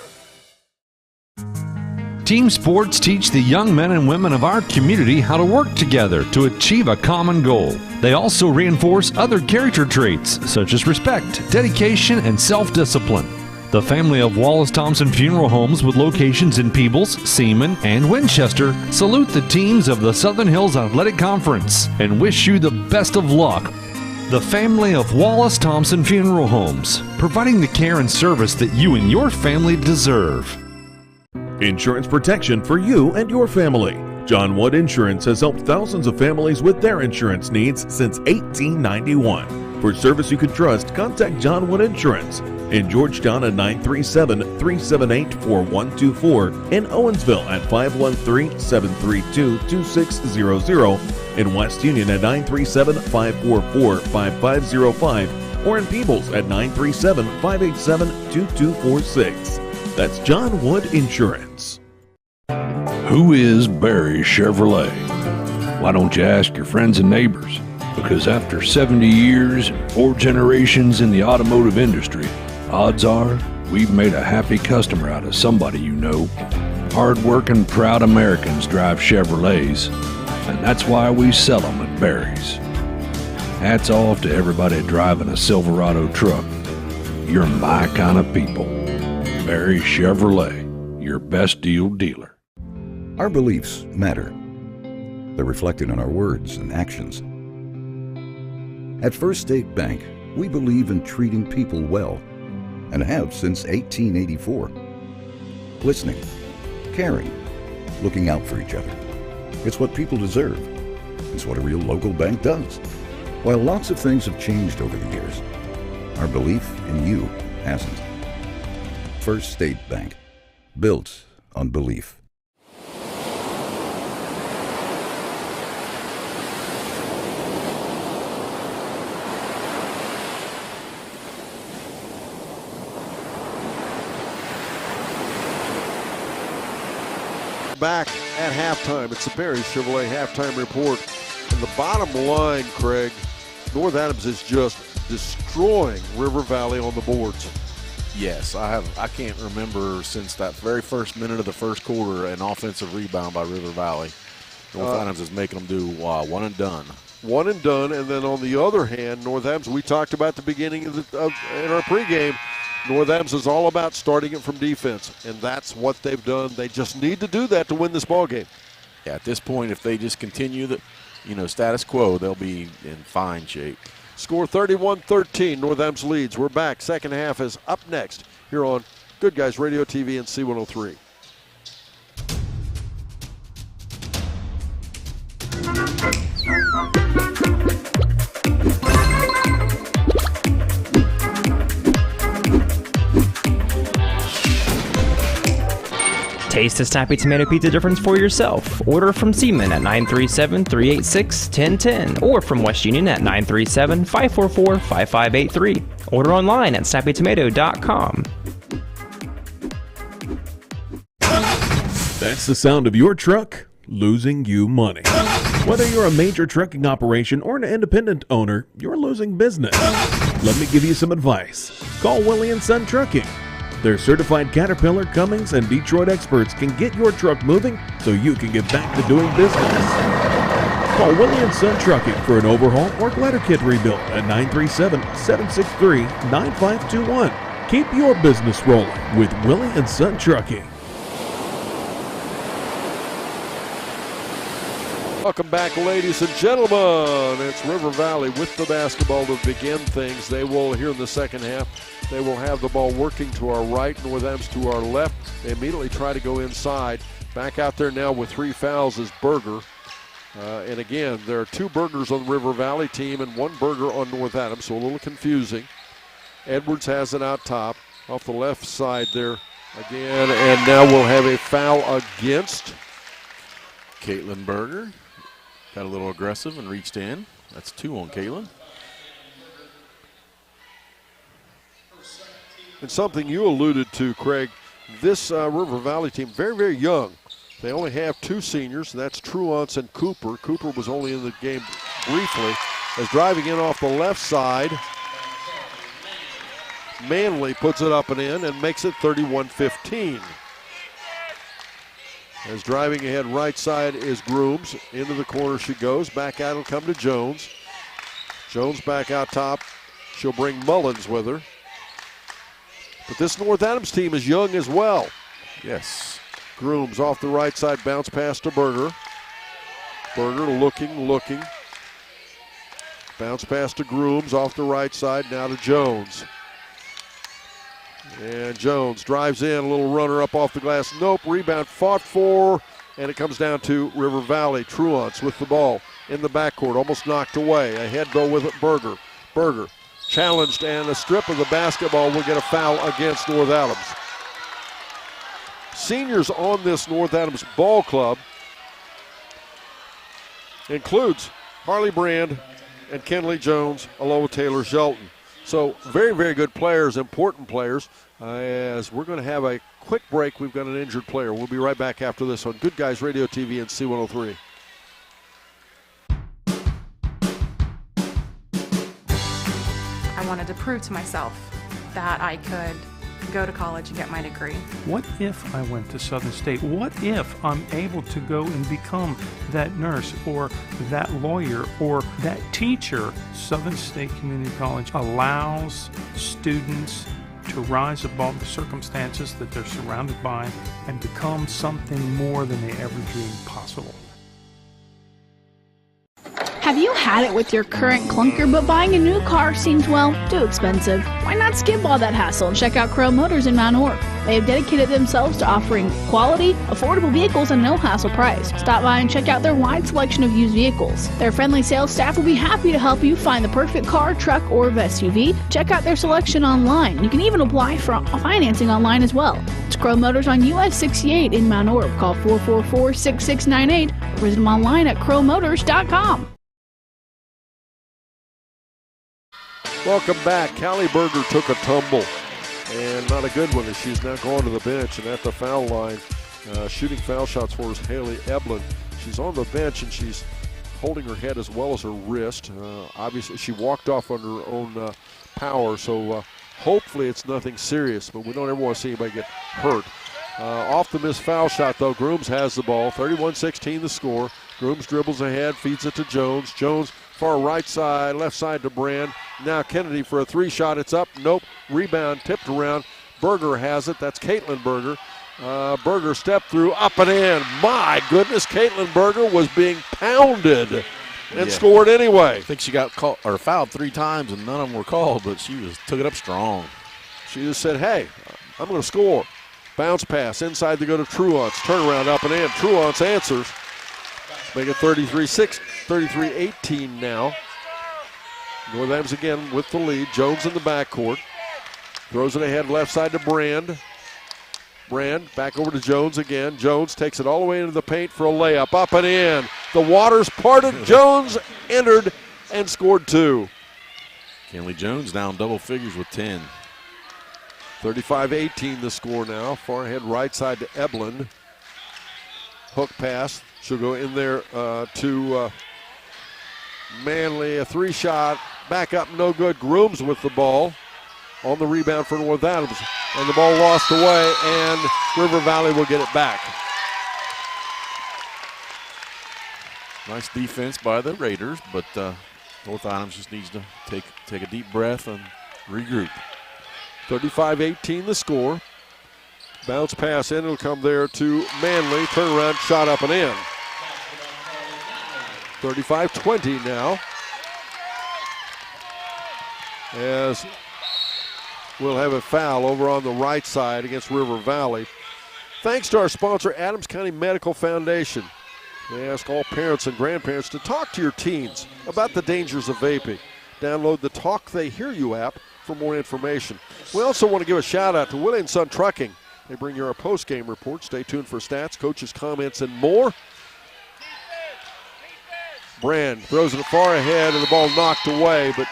Team sports teach the young men and women of our community how to work together to achieve a common goal. They also reinforce other character traits such as respect, dedication, and self-discipline. The family of Wallace Thompson Funeral Homes with locations in Peebles, Seaman, and Winchester salute the teams of the Southern Hills Athletic Conference and wish you the best of luck. The family of Wallace Thompson Funeral Homes, providing the care and service that you and your family deserve. Insurance protection for you and your family. John Wood Insurance has helped thousands of families with their insurance needs since 1891. For service you can trust, contact John Wood Insurance in Georgetown at 937-378-4124, in Owensville at 513-732-2600, in West Union at 937-544-5505, or in Peebles at 937-587-2246. That's John Wood Insurance. Who is Barry Chevrolet? Why don't you ask your friends and neighbors? Because after 70 years and 4 generations in the automotive industry, odds are we've made a happy customer out of somebody you know. Hard-working, proud Americans drive Chevrolets, and that's why we sell them at Barry's. Hats off to everybody driving a Silverado truck. You're my kind of people. Barry Chevrolet, your best deal dealer. Our beliefs matter. They're reflected in our words and actions. At First State Bank, we believe in treating people well, and have since 1884. Listening, caring, looking out for each other. It's what people deserve. It's what a real local bank does. While lots of things have changed over the years, our belief in you hasn't. First State Bank, built on belief. Back at halftime. It's the Barry Chevrolet halftime report. And the bottom line, Craig, North Adams is just destroying River Valley on the boards. Yes, I can't remember since that very first minute of the first quarter an offensive rebound by River Valley. North Adams is making them do one and done. One and done, and then on the other hand, North Adams, we talked about the beginning in our pregame, North Adams is all about starting it from defense, and that's what they've done. They just need to do that to win this ball game. Yeah, at this point, if they just continue the, status quo, they'll be in fine shape. Score 31-13, North Adams leads. We're back. Second half is up next here on Good Guys Radio TV and C103. Taste the Snappy Tomato Pizza difference for yourself. Order from Seaman at 937-386-1010 or from West Union at 937-544-5583. Order online at snappytomato.com. That's the sound of your truck losing you money. Whether you're a major trucking operation or an independent owner, you're losing business. Let me give you some advice. Call Willie & Son Trucking. Their certified Caterpillar, Cummins, and Detroit experts can get your truck moving so you can get back to doing business. Call Willie & Son Trucking for an overhaul or glider kit rebuild at 937-763-9521. Keep your business rolling with Willie & Son Trucking. Welcome back, ladies and gentlemen. It's River Valley with the basketball to begin things. They will, here in the second half, they will have the ball working to our right, North Adams to our left. They immediately try to go inside. Back out there now with 3 fouls is Berger. And again, there are 2 Bergers on the River Valley team and 1 Berger on North Adams, so a little confusing. Edwards has it out top off the left side there again, and now we'll have a foul against Caitlin Berger. Got a little aggressive and reached in. That's 2 on Caitlin. And something you alluded to, Craig, this River Valley team, very, very young. They only have 2 seniors, and that's Truance and Cooper. Cooper was only in the game briefly. As driving in off the left side, Manley puts it up and in and makes it 31-15. As driving ahead right side is Grooms. Into the corner she goes. Back out will come to Jones. Jones back out top. She'll bring Mullins with her. But this North Adams team is young as well. Yes. Grooms off the right side, bounce pass to Berger. Berger looking. Bounce pass to Grooms off the right side, now to Jones. And Jones drives in, a little runner up off the glass. Nope, rebound fought for, and it comes down to River Valley. Truance with the ball in the backcourt, almost knocked away. Ahead though with it, Berger. Berger challenged, and a strip of the basketball will get a foul against North Adams. Seniors on this North Adams ball club includes Harley Brand and Kenley Jones, along with Taylor Shelton. So very, very good players, important players. As we're going to have a quick break, we've got an injured player. We'll be right back after this on Good Guys Radio TV and C103. I wanted to prove to myself that I could go to college and get my degree. What if I went to Southern State? What if I'm able to go and become that nurse or that lawyer or that teacher? Southern State Community College allows students to rise above the circumstances that they're surrounded by and become something more than they ever dreamed possible. Have you had it with your current clunker, but buying a new car seems, well, too expensive? Why not skip all that hassle and check out Crow Motors in Mount Ork? They have dedicated themselves to offering quality, affordable vehicles and no hassle price. Stop by and check out their wide selection of used vehicles. Their friendly sales staff will be happy to help you find the perfect car, truck, or SUV. Check out their selection online. You can even apply for financing online as well. It's Crow Motors on US 68 in Mount Ork. Call 444-6698 or visit them online at crowmotors.com. Welcome back. Callie Berger took a tumble, and not a good one, as she's now going to the bench and at the foul line. Shooting foul shots for us, Haley Eblin. She's on the bench, and she's holding her head as well as her wrist. Obviously, she walked off under her own power, so hopefully it's nothing serious, but we don't ever want to see anybody get hurt. Off the missed foul shot, though, Grooms has the ball. 31-16 the score. Grooms dribbles ahead, feeds it to Jones. Jones far right side, left side to Brand. Now Kennedy for a 3-shot. It's up. Nope. Rebound tipped around. Berger has it. That's Caitlin Berger. Berger stepped through, up and in. My goodness, Caitlin Berger was being pounded and scored anyway. I think she got called or fouled 3 times and none of them were called, but she took it up strong. She just said, hey, I'm going to score. Bounce pass inside to go to Truance. Turnaround up and in. Truance answers. Make it 33-18 now. North Adams again with the lead. Jones in the backcourt. Throws it ahead left side to Brand. Brand back over to Jones again. Jones takes it all the way into the paint for a layup. Up and in. The waters parted. Jones entered and scored 2. Kenley Jones down double figures with 10. 35-18 the score now. Far ahead right side to Eblin. Hook pass. She'll go in there to Manley. A 3-shot. Back up, no good. Grooms with the ball on the rebound for North Adams. And the ball lost away, and River Valley will get it back. Nice defense by the Raiders, but North Adams just needs to take a deep breath and regroup. 35-18 the score. Bounce pass in. It'll come there to Manley. Turnaround, shot up and in. 35-20 now. As we'll have a foul over on the right side against River Valley. Thanks to our sponsor, Adams County Medical Foundation. They ask all parents and grandparents to talk to your teens about the dangers of vaping. Download the Talk They Hear You app for more information. We also want to give a shout out to Willie & Son Trucking. They bring you our post-game report. Stay tuned for stats, coaches' comments, and more. Brand throws it far ahead and the ball knocked away, but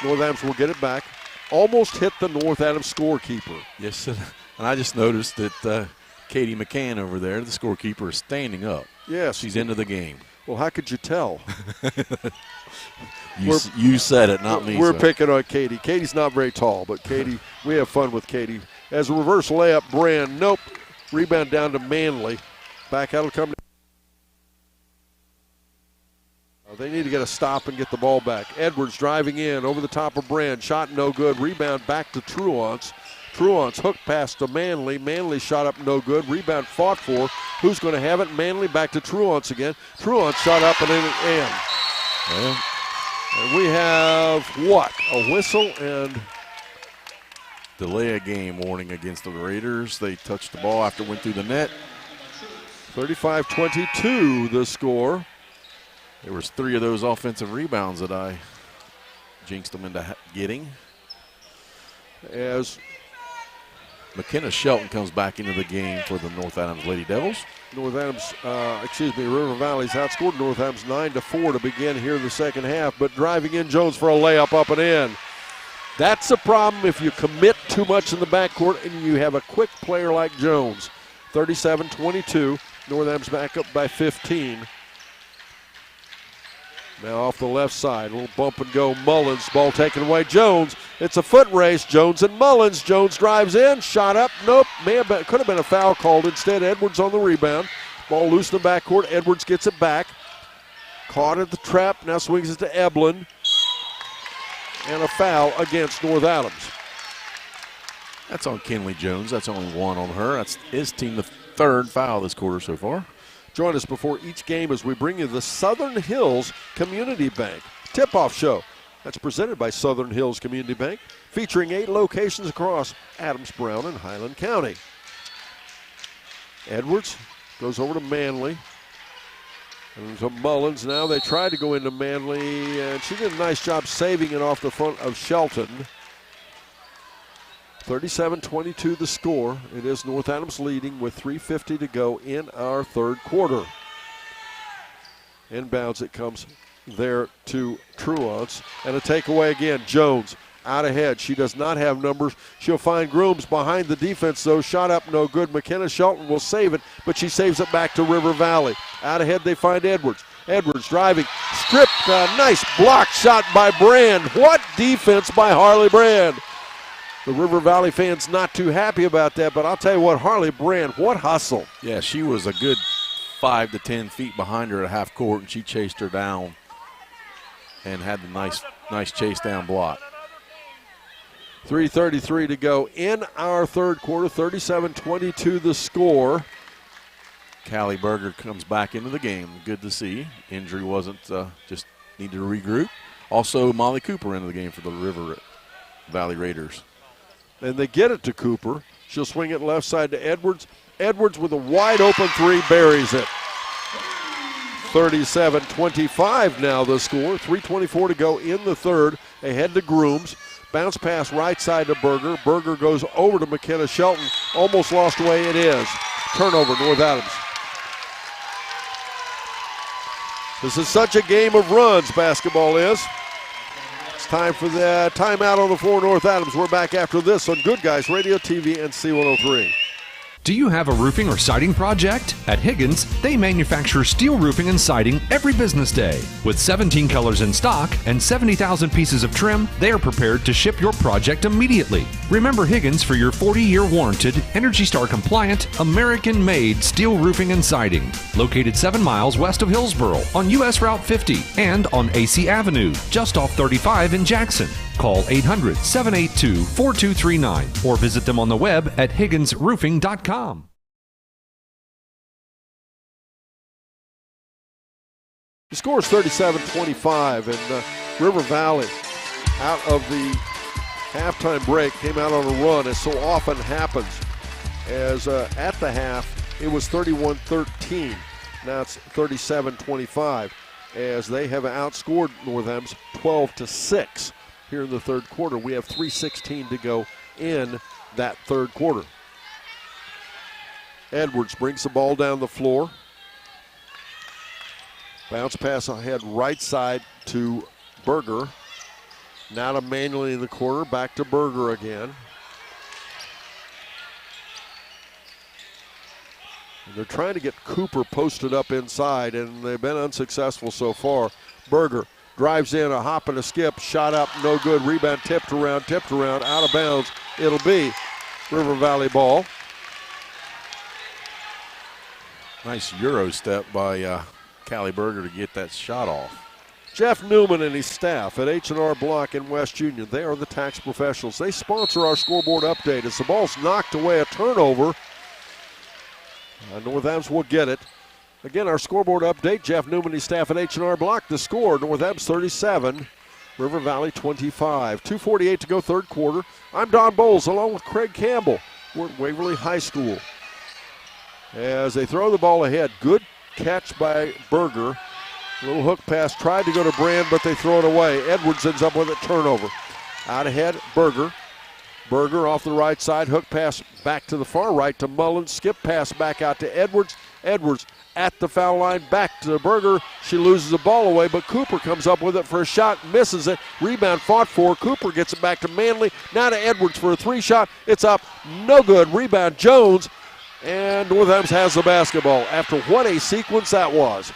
North Adams will get it back. Almost hit the North Adams scorekeeper. Yes, and I just noticed that Katie McCann over there, the scorekeeper, is standing up. Yes. She's into the game. Well, how could you tell? You said it, not me. We're picking on Katie. Katie's not very tall, but Katie, we have fun with Katie. As a reverse layup, Brand, nope. Rebound down to Manley. Back out will come. They need to get a stop and get the ball back. Edwards driving in over the top of Brand. Shot no good. Rebound back to Truance. Truance hook pass to Manley. Manley shot up no good. Rebound fought for. Who's going to have it? Manley back to Truance again. Truance shot up and in. Well, and we have what? A whistle and delay a game warning against the Raiders. They touched the ball after it went through the net. 35-22 the score. There was 3 of those offensive rebounds that I jinxed them into getting. As McKenna Shelton comes back into the game for the North Adams Lady Devils. River Valley's outscored North Adams 9-4 to begin here in the second half, but driving in Jones for a layup up and in. That's a problem if you commit too much in the backcourt and you have a quick player like Jones. 37-22, North Adams back up by 15. Now off the left side, a little bump and go. Mullins, ball taken away. Jones, it's a foot race. Jones and Mullins. Jones drives in, shot up. Nope, could have been a foul called. Instead, Edwards on the rebound. Ball loose in the backcourt. Edwards gets it back. Caught at the trap. Now swings it to Eblin. And a foul against North Adams. That's on Kinley Jones. That's only 1 on her. That's his team, the 3rd foul this quarter so far. Join us before each game as we bring you the Southern Hills Community Bank tip-off show. That's presented by Southern Hills Community Bank, featuring 8 locations across Adams, Brown, and Highland County. Edwards goes over to Manley. And to Mullins. Now they tried to go into Manley, and she did a nice job saving it off the front of Shelton. 37-22 the score. It is North Adams leading with 3:50 to go in our 3rd quarter. Inbounds it comes there to Truance. And a takeaway again. Jones out ahead. She does not have numbers. She'll find Grooms behind the defense, though. Shot up, no good. McKenna Shelton will save it, but she saves it back to River Valley. Out ahead they find Edwards. Edwards driving. Stripped. Nice block shot by Brand. What defense by Harley Brand. The River Valley fans not too happy about that, but I'll tell you what, Harley Brand, what hustle. Yeah, she was a good 5 to 10 feet behind her at half court, and she chased her down and had the nice chase down block. 3:33 to go in our 3rd quarter, 37-22 the score. Callie Berger comes back into the game. Good to see. Injury wasn't, just needed to regroup. Also, Molly Cooper into the game for the River Valley Raiders. And they get it to Cooper. She'll swing it left side to Edwards. Edwards with a wide open 3 buries it. 37-25 now the score. 3:24 to go in the 3rd. Ahead to Grooms. Bounce pass right side to Berger. Berger goes over to McKenna Shelton. Almost lost away. It is. Turnover, North Adams. This is such a game of runs, basketball is. It's time for the timeout on the floor, North Adams. We're back after this on Good Guys Radio TV and C103. Do you have a roofing or siding project? At Higgins, they manufacture steel roofing and siding every business day. With 17 colors in stock and 70,000 pieces of trim, they are prepared to ship your project immediately. Remember Higgins for your 40-year warranted, Energy Star compliant, American-made steel roofing and siding. Located 7 miles west of Hillsboro on US Route 50 and on AC Avenue, just off 35 in Jackson. Call 800-782-4239 or visit them on the web at higginsroofing.com. The score is 37-25, and River Valley, out of the halftime break, came out on a run, as so often happens. As at the half, it was 31-13. Now it's 37-25, as they have outscored North Adams 12-6 here in the third quarter. We have 3:16 to go in that third quarter. Edwards brings the ball down the floor. Bounce pass ahead right side to Berger. Now to Manually in the corner, back to Berger again. And they're trying to get Cooper posted up inside, and they've been unsuccessful so far. Berger drives in, a hop and a skip, shot up, no good. Rebound tipped around, out of bounds. It'll be River Valley ball. Nice Euro step by Callie Berger to get that shot off. Jeff Newman and his staff at H&R Block in West Union, they are the tax professionals. They sponsor our scoreboard update. As the ball's knocked away, a turnover. North Adams will get it. Again, our scoreboard update, Jeff Newman and his staff at H&R Block. The score, North Adams 37, River Valley 25. 2:48 to go, third quarter. I'm Don Bowles along with Craig Campbell. We're at Waverly High School. As they throw the ball ahead, good catch by Berger. Little hook pass, tried to go to Brand, but they throw it away. Edwards ends up with a turnover. Out ahead, Berger. Berger off the right side, hook pass back to the far right to Mullins. Skip pass back out to Edwards. Edwards at the foul line, back to Berger. She loses the ball away, but Cooper comes up with it for a shot, misses it. Rebound fought for. Cooper gets it back to Manley. Now to Edwards for a three-shot. It's up, no good. Rebound Jones, and North Adams has the basketball. After what a sequence that was.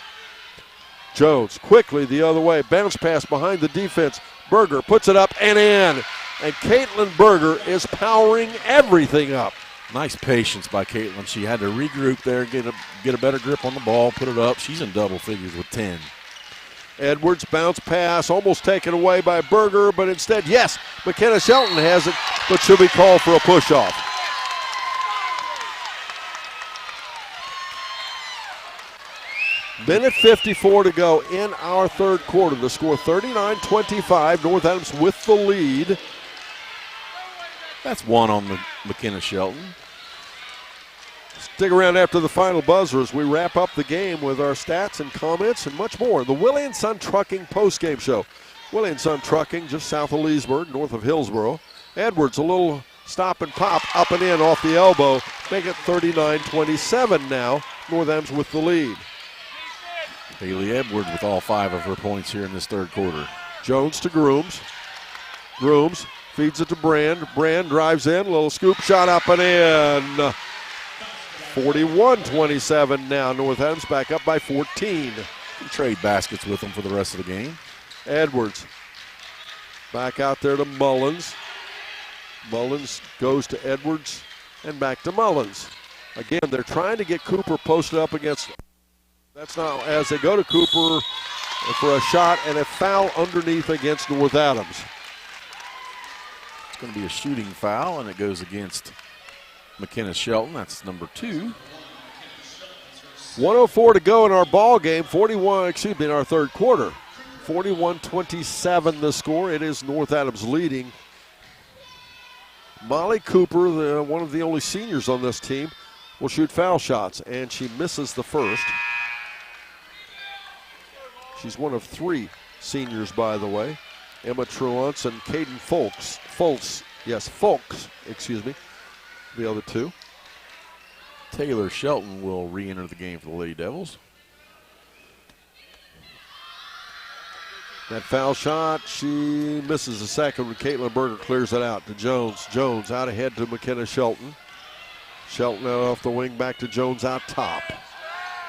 Jones quickly the other way. Bounce pass behind the defense. Berger puts it up and in. And Caitlin Berger is powering everything up. Nice patience by Caitlin. She had to regroup there, get a better grip on the ball, put it up. She's in double figures with 10. Edwards bounce pass, almost taken away by Berger, but instead, yes, McKenna Shelton has it, but she'll be called for a push-off. Minute 54 to go in our third quarter. The score 39-25. North Adams with the lead. That's one on McKenna Shelton. Stick around after the final buzzer as we wrap up the game with our stats and comments and much more. The Willie & Son Trucking postgame show. Willie & Son Trucking just south of Leesburg, north of Hillsboro. Edwards, a little stop and pop, up and in off the elbow. Make it 39-27 now. North Adams with the lead. Haley Edwards with all 5 of her points here in this third quarter. Jones to Grooms. Grooms feeds it to Brand. Brand drives in, a little scoop shot up and in. 41-27 now. North Adams back up by 14. You trade baskets with them for the rest of the game. Edwards back out there to Mullins. Mullins goes to Edwards and back to Mullins. Again, they're trying to get Cooper posted up against. That's now as they go to Cooper for a shot and a foul underneath against North Adams. It's going to be a shooting foul, and it goes against McKenna Shelton. That's number 2. 1:04 to go in our ball game. In our third quarter. 41-27 the score. It is North Adams leading. Molly Cooper, one of the only seniors on this team, will shoot foul shots, and she misses the first. She's one of 3 seniors, by the way. Emma Truance and Caden Folks, the other 2. Taylor Shelton will re-enter the game for the Lady Devils. That foul shot, she misses the second when Caitlin Berger clears it out to Jones. Jones out ahead to McKenna Shelton. Shelton out off the wing, back to Jones out top.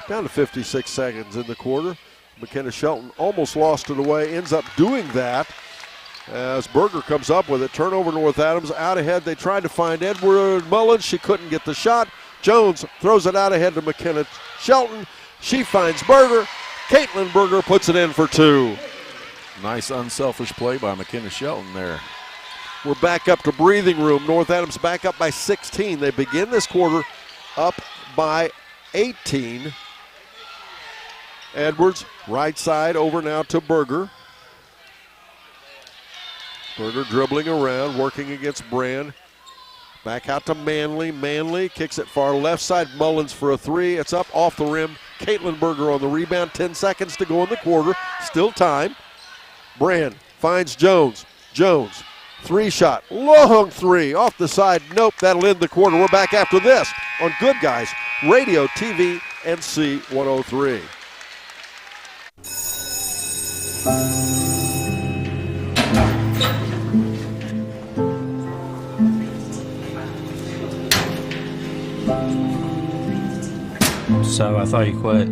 Down to 56 seconds in the quarter. McKenna Shelton almost lost it away, ends up doing that as Berger comes up with it. Turnover North Adams. Out ahead, they tried to find Edward Mullins. She couldn't get the shot. Jones throws it out ahead to McKenna Shelton. She finds Berger. Caitlin Berger puts it in for 2. Nice unselfish play by McKenna Shelton there. We're back up to breathing room. North Adams back up by 16. They begin this quarter up by 18. Edwards, right side, over now to Berger. Berger dribbling around, working against Brand. Back out to Manley. Manley kicks it far left side. Mullins for a three. It's up off the rim. Caitlin Berger on the rebound. 10 seconds to go in the quarter. Still time. Brand finds Jones. Jones, three shot. Long three off the side. Nope, that'll end the quarter. We're back after this on Good Guys Radio, TV, and C103. So I thought you quit.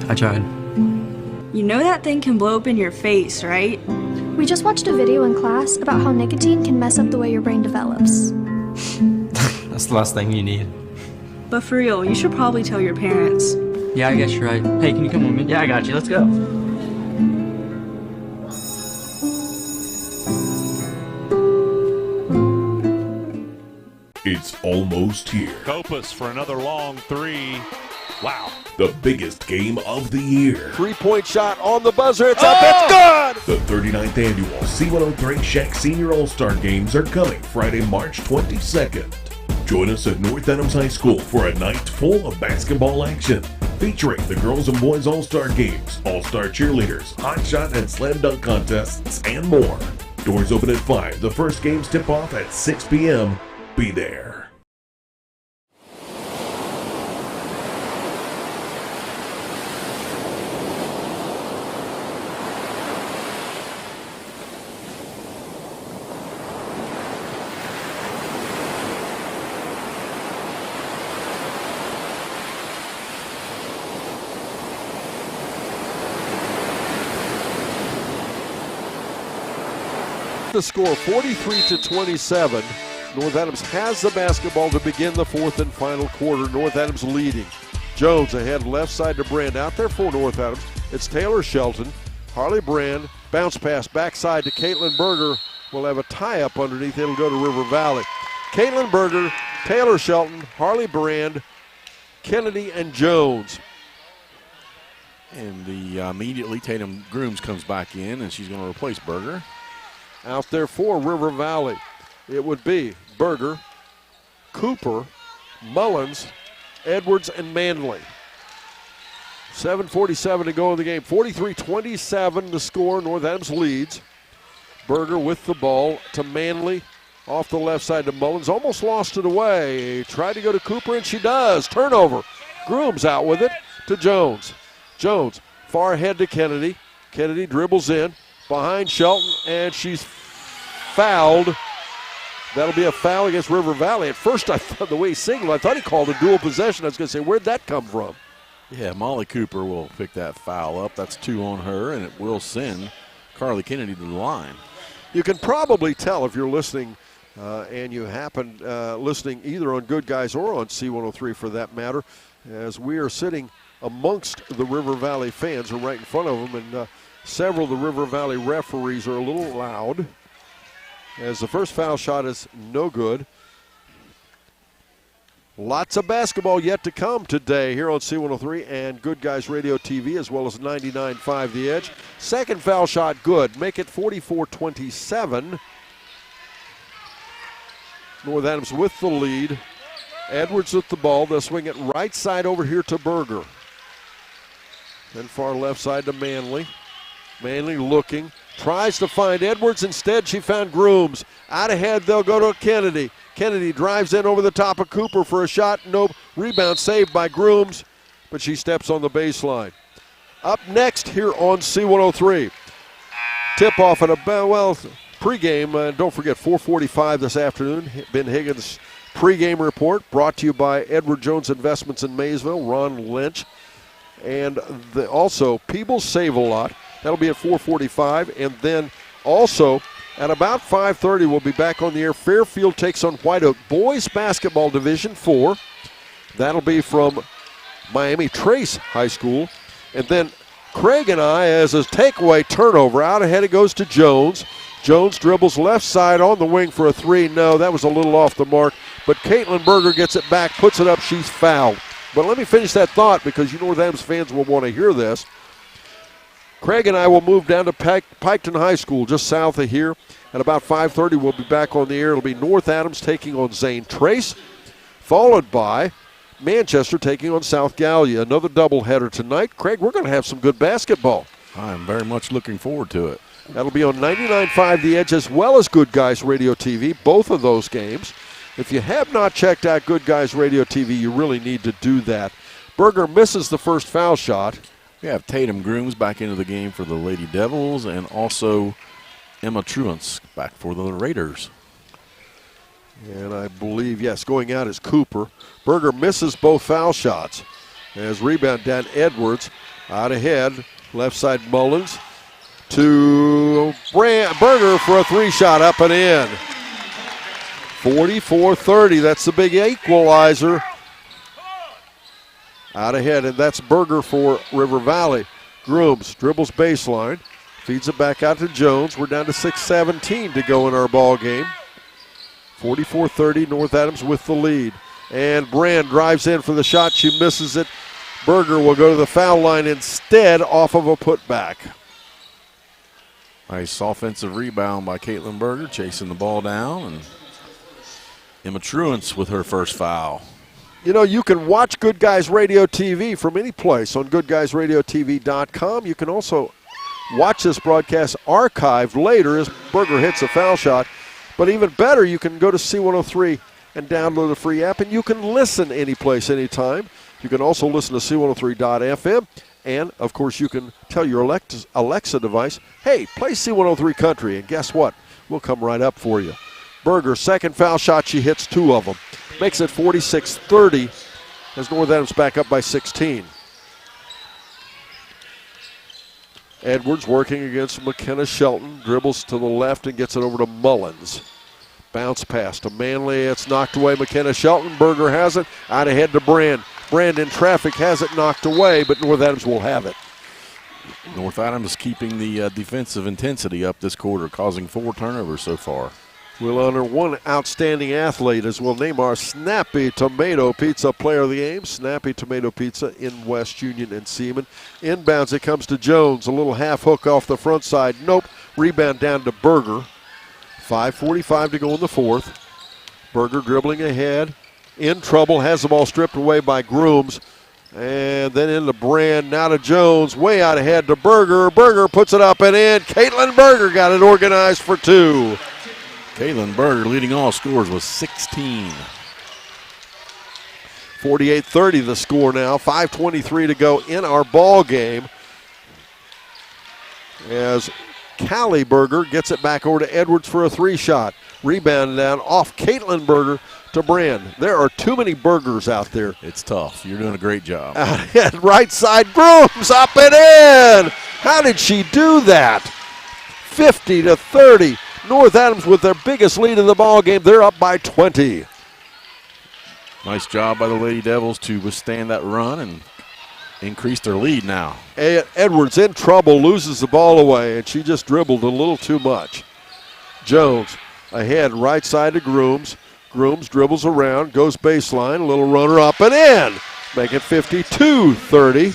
I tried. You know that thing can blow up in your face, right? We just watched a video in class about how nicotine can mess up the way your brain develops. That's the last thing you need. But for real, you should probably tell your parents. Yeah, I guess you're right. Hey, can you come with me? Yeah, I got you. Let's go. It's almost here. Kopus for another long three. Wow. The biggest game of the year. 3-point shot on the buzzer. It's up. It's good. The 39th annual C103 Shack Senior All-Star Games are coming Friday, March 22nd. Join us at North Adams High School for a night full of basketball action, featuring the girls and boys All-Star Games, All-Star Cheerleaders, Hot Shot and Slam Dunk contests, and more. Doors open at 5. The first games tip off at 6 p.m. Be there. The score 43-27. North Adams has the basketball to begin the fourth and final quarter. North Adams leading. Jones ahead left side to Brand. Out there for North Adams. It's Taylor Shelton. Harley Brand. Bounce pass backside to Caitlin Berger. We'll have a tie-up underneath. It'll go to River Valley. Caitlin Berger, Taylor Shelton, Harley Brand, Kennedy, and Jones. And immediately Tatum Grooms comes back in, and she's going to replace Berger. Out there for River Valley, it would be Berger, Cooper, Mullins, Edwards, and Manley. 7:47 to go in the game. 43-27 the score. North Adams leads. Berger with the ball to Manley. Off the left side to Mullins. Almost lost it away. Tried to go to Cooper, and she does. Turnover. Grooms out with it to Jones. Jones far ahead to Kennedy. Kennedy dribbles in. Behind Shelton, and she's fouled. That'll be a foul against River Valley. At first, I thought the way he singled, I thought he called a dual possession. I was going to say, where'd that come from? Yeah, Molly Cooper will pick that foul up. That's 2 on her, and it will send Carly Kennedy to the line. You can probably tell if you're listening and you happen listening either on Good Guys or on C103 for that matter, as we are sitting amongst the River Valley fans, or right in front of them, and several of the River Valley referees are a little loud, as the first foul shot is no good. Lots of basketball yet to come today here on C103 and Good Guys Radio TV, as well as 99.5 The Edge. Second foul shot good. Make it 44-27. North Adams with the lead. Edwards with the ball. They'll swing it right side over here to Berger. Then far left side to Manley. Manley looking, tries to find Edwards. Instead, she found Grooms. Out ahead, they'll go to Kennedy. Kennedy drives in over the top of Cooper for a shot. No rebound, saved by Grooms, but she steps on the baseline. Up next here on C103. Tip-off at pregame. Don't forget, 4:45 this afternoon. Ben Higgins pregame report brought to you by Edward Jones Investments in Maysville, Ron Lynch, and also Peebles Save-A-Lot. That'll be at 4:45, and then also at about 5:30 we'll be back on the air. Fairfield takes on White Oak Boys Basketball Division 4. That'll be from Miami Trace High School. And then Craig and I, as a takeaway turnover, out ahead it goes to Jones. Jones dribbles left side on the wing for a three. No, that was a little off the mark, but Caitlin Berger gets it back, puts it up, she's fouled. But let me finish that thought because you North Adams fans will want to hear this. Craig and I will move down to Piketon High School just south of here. At about 5:30, we'll be back on the air. It'll be North Adams taking on Zane Trace, followed by Manchester taking on South Gallia. Another doubleheader tonight. Craig, we're going to have some good basketball. I'm very much looking forward to it. That'll be on 99.5 The Edge as well as Good Guys Radio TV, both of those games. If you have not checked out Good Guys Radio TV, you really need to do that. Berger misses the first foul shot. We have Tatum Grooms back into the game for the Lady Devils, and also Emma Truance back for the Raiders. And I believe, yes, going out is Cooper. Berger misses both foul shots. As rebound down Edwards. Out ahead, left side Mullins to Berger for a three-shot up and in. 44-30, that's the big equalizer. Out ahead, and that's Berger for River Valley. Grooms dribbles baseline, feeds it back out to Jones. We're down to 6:17 to go in our ball game. 44-30, North Adams with the lead. And Brand drives in for the shot. She misses it. Berger will go to the foul line instead off of a putback. Nice offensive rebound by Caitlin Berger, chasing the ball down. And Emma Truance with her first foul. You know, you can watch Good Guys Radio TV from any place on goodguysradiotv.com. You can also watch this broadcast archived later as Berger hits a foul shot. But even better, you can go to C103 and download the free app, and you can listen any place, anytime. You can also listen to C103.fm, and, of course, you can tell your Alexa device, hey, play C103 Country, and guess what? We'll come right up for you. Berger, second foul shot, she hits two of them. Makes it 46-30 as North Adams back up by 16. Edwards working against McKenna Shelton, dribbles to the left and gets it over to Mullins. Bounce pass to Manley, it's knocked away. McKenna Shelton, Berger has it, out ahead to Brand. Brand in traffic has it knocked away, but North Adams will have it. North Adams keeping the defensive intensity up this quarter, causing 4 turnovers so far. We'll honor one outstanding athlete as we'll name our Snappy Tomato Pizza Player of the Game. Snappy Tomato Pizza in West Union and Seaman. Inbounds, it comes to Jones. A little half hook off the front side. Nope. Rebound down to Berger. 5:45 to go in the fourth. Berger dribbling ahead. In trouble. Has the ball stripped away by Grooms. And then into Brand. Now to Jones. Way out ahead to Berger. Berger puts it up and in. Caitlin Berger got it organized for two. Caitlin Berger leading all scores with 16. 48-30 the score now. 5:23 to go in our ball game. As Callie Berger gets it back over to Edwards for a three-shot. Rebound down off Caitlin Berger to Brand. There are too many Bergers out there. It's tough. You're doing a great job. Out ahead, right side, Grooms up and in. How did she do that? 50-30. North Adams with their biggest lead in the ball game. They're up by 20. Nice job by the Lady Devils to withstand that run and increase their lead now. Edwards in trouble, loses the ball away, and she just dribbled a little too much. Jones ahead, right side to Grooms. Grooms dribbles around, goes baseline, a little runner up and in. Make it 52-30.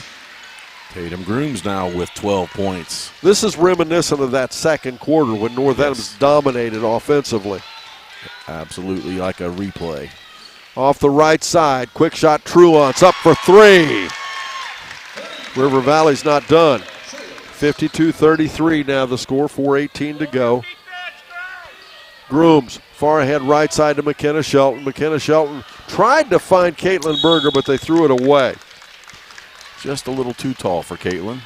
Tatum Grooms now with 12 points. This is reminiscent of that second quarter when North Adams dominated offensively. Absolutely like a replay. Off the right side, quick shot, Truance up for three. River Valley's not done. 52-33 now the score, 4:18 to go. Grooms far ahead right side to McKenna Shelton. McKenna Shelton tried to find Caitlin Berger, but they threw it away. Just a little too tall for Caitlin.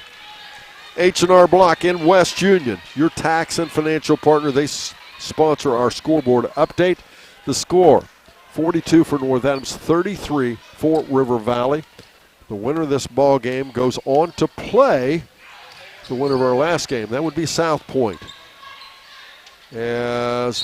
H&R Block in West Union, your tax and financial partner. They sponsor our scoreboard update. The score, 42 for North Adams, 33 for River Valley. The winner of this ball game goes on to play the winner of our last game. That would be South Point. As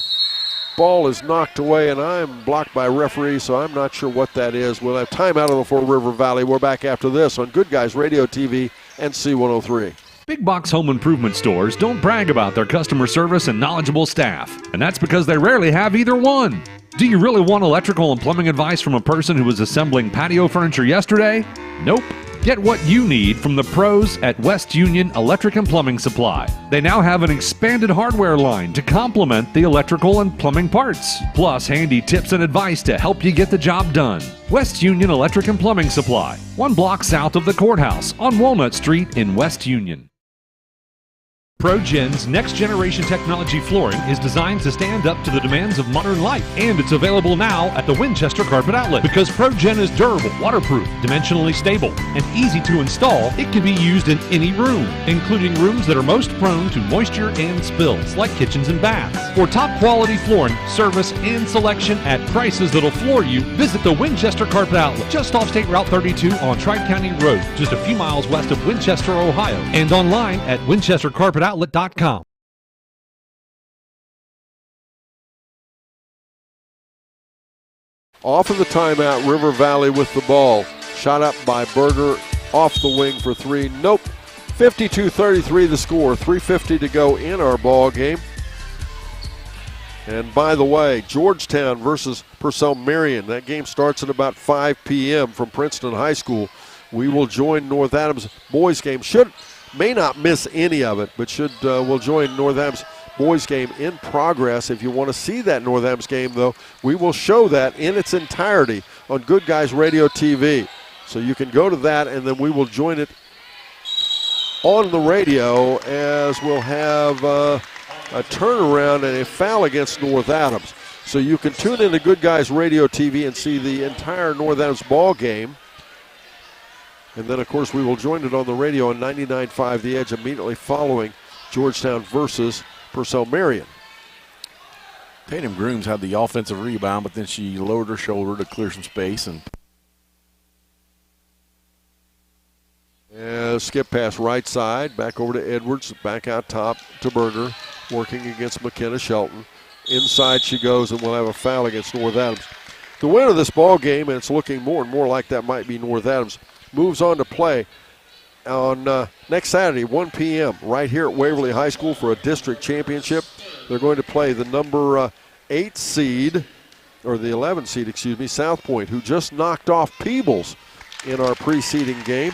ball is knocked away, and I'm blocked by a referee, so I'm not sure what that is. We'll have timeout on the for River Valley. We're back after this on Good Guys Radio TV and C103. Big box home improvement stores don't brag about their customer service and knowledgeable staff, and that's because they rarely have either one. Do you really want electrical and plumbing advice from a person who was assembling patio furniture yesterday? Nope. Get what you need from the pros at West Union Electric and Plumbing Supply. They now have an expanded hardware line to complement the electrical and plumbing parts, plus handy tips and advice to help you get the job done. West Union Electric and Plumbing Supply, 1 block south of the courthouse on Walnut Street in West Union. ProGen's next-generation technology flooring is designed to stand up to the demands of modern life, and it's available now at the Winchester Carpet Outlet. Because ProGen is durable, waterproof, dimensionally stable, and easy to install, it can be used in any room, including rooms that are most prone to moisture and spills, like kitchens and baths. For top-quality flooring, service, and selection at prices that'll floor you, visit the Winchester Carpet Outlet, just off State Route 32 on Tri-County Road, just a few miles west of Winchester, Ohio, and online at winchestercarpetoutlet.com. Off of the timeout, River Valley with the ball. Shot up by Berger, off the wing for 3. Nope. 52-33 the score. 3:50 to go in our ball game. And by the way, Georgetown versus Purcell Marion. That game starts at about 5 p.m. from Princeton High School. We will join North Adams boys game. May not miss any of it, but we'll join North Adams boys game in progress. If you want to see that North Adams game, though, we will show that in its entirety on Good Guys Radio TV. So you can go to that, and then we will join it on the radio as we'll have a turnaround and a foul against North Adams. So you can tune into Good Guys Radio TV and see the entire North Adams ball game. And then, of course, we will join it on the radio on 99.5 The Edge immediately following Georgetown versus Purcell Marion. Tatum Grooms had the offensive rebound, but then she lowered her shoulder to clear some space. And skip pass right side, back over to Edwards, back out top to Berger, working against McKenna Shelton. Inside she goes, and we'll have a foul against North Adams. The winner of this ball game, and it's looking more and more like that might be North Adams, moves on to play on next Saturday, 1 p.m., right here at Waverly High School for a district championship. They're going to play the number 8 seed, or the 11 seed, excuse me, South Point, who just knocked off Peebles in our preceding game.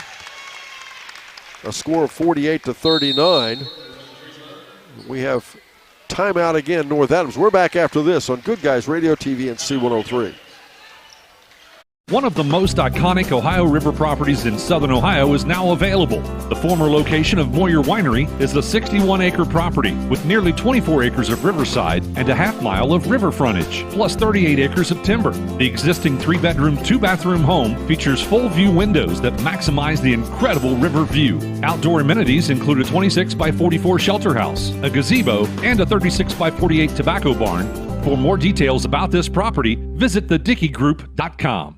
A score of 48-39. We have timeout again, North Adams. We're back after this on Good Guys Radio TV and C103. One of the most iconic Ohio River properties in southern Ohio is now available. The former location of Moyer Winery is a 61-acre property with nearly 24 acres of riverside and a half-mile of river frontage, plus 38 acres of timber. The existing 3-bedroom, 2-bathroom home features full-view windows that maximize the incredible river view. Outdoor amenities include a 26-by-44 shelter house, a gazebo, and a 36-by-48 tobacco barn. For more details about this property, visit thedickeygroup.com.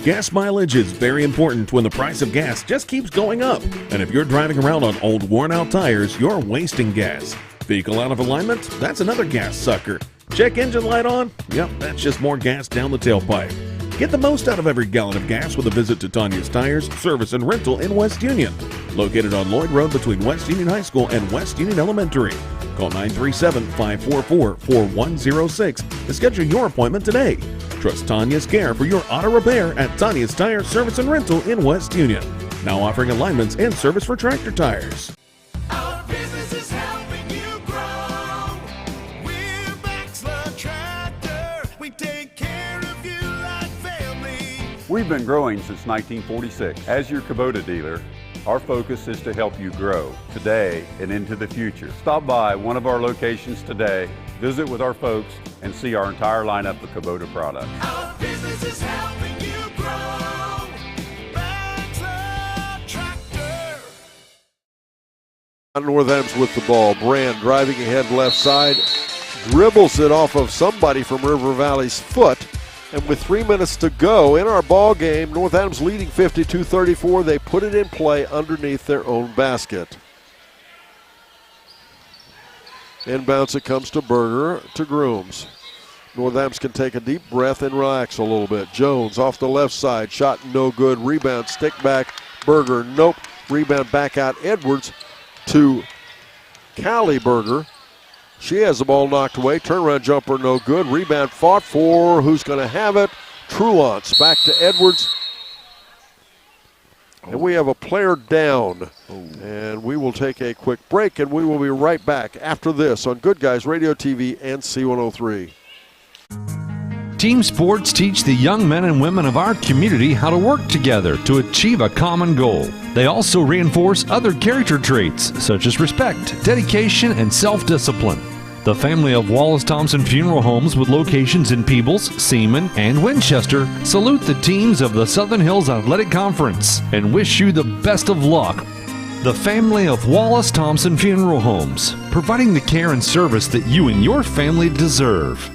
Gas mileage is very important when the price of gas just keeps going up. And if you're driving around on old worn-out tires, you're wasting gas. Vehicle out of alignment? That's another gas sucker. Check engine light on? Yep, that's just more gas down the tailpipe. Get the most out of every gallon of gas with a visit to Tanya's Tires, Service and Rental in West Union. Located on Lloyd Road between West Union High School and West Union Elementary. Call 937-544-4106 to schedule your appointment today. Trust Tanya's care for your auto repair at Tanya's Tire Service and Rental in West Union. Now offering alignments and service for tractor tires. Our business is helping you grow. We're Baxler Tractor. We take care of you like family. We've been growing since 1946. As your Kubota dealer, our focus is to help you grow today and into the future. Stop by one of our locations today, visit with our folks, and see our entire lineup of Kubota products. Our business is helping you grow. Baxter Tractor. North Adams with the ball. Brand driving ahead left side, dribbles it off of somebody from River Valley's foot. And with 3 minutes to go in our ball game, North Adams leading 52-34. They put it in play underneath their own basket. Inbounds it comes to Berger, to Grooms. North Adams can take a deep breath and relax a little bit. Jones off the left side, shot no good. Rebound, stick back, Berger, nope. Rebound back out, Edwards to Callie Berger. She has the ball knocked away. Turnaround jumper, no good. Rebound fought for. Who's going to have it? Truance. Back to Edwards. And we have a player down. And we will take a quick break, and we will be right back after this on Good Guys Radio TV and C103. Team sports teach the young men and women of our community how to work together to achieve a common goal. They also reinforce other character traits such as respect, dedication, and self-discipline. The family of Wallace Thompson Funeral Homes with locations in Peebles, Seaman, and Winchester salute the teams of the Southern Hills Athletic Conference and wish you the best of luck. The family of Wallace Thompson Funeral Homes, providing the care and service that you and your family deserve.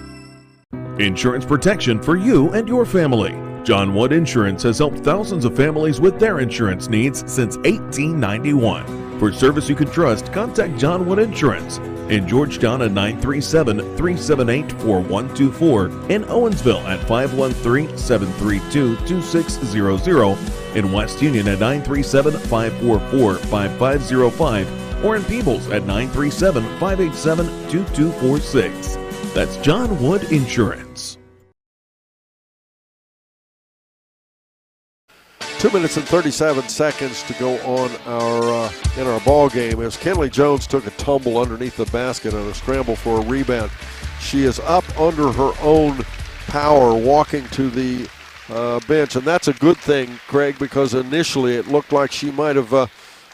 Insurance protection for you and your family. John Wood Insurance has helped thousands of families with their insurance needs since 1891. For service you can trust, contact John Wood Insurance in Georgetown at 937-378-4124, in Owensville at 513-732-2600, in West Union at 937-544-5505, or in Peebles at 937-587-2246. That's John Wood Insurance. 2 minutes and 37 seconds to go on in our ball game as Kenley Jones took a tumble underneath the basket and a scramble for a rebound. She is up under her own power, walking to the bench, and that's a good thing, Craig, because initially it looked like she might have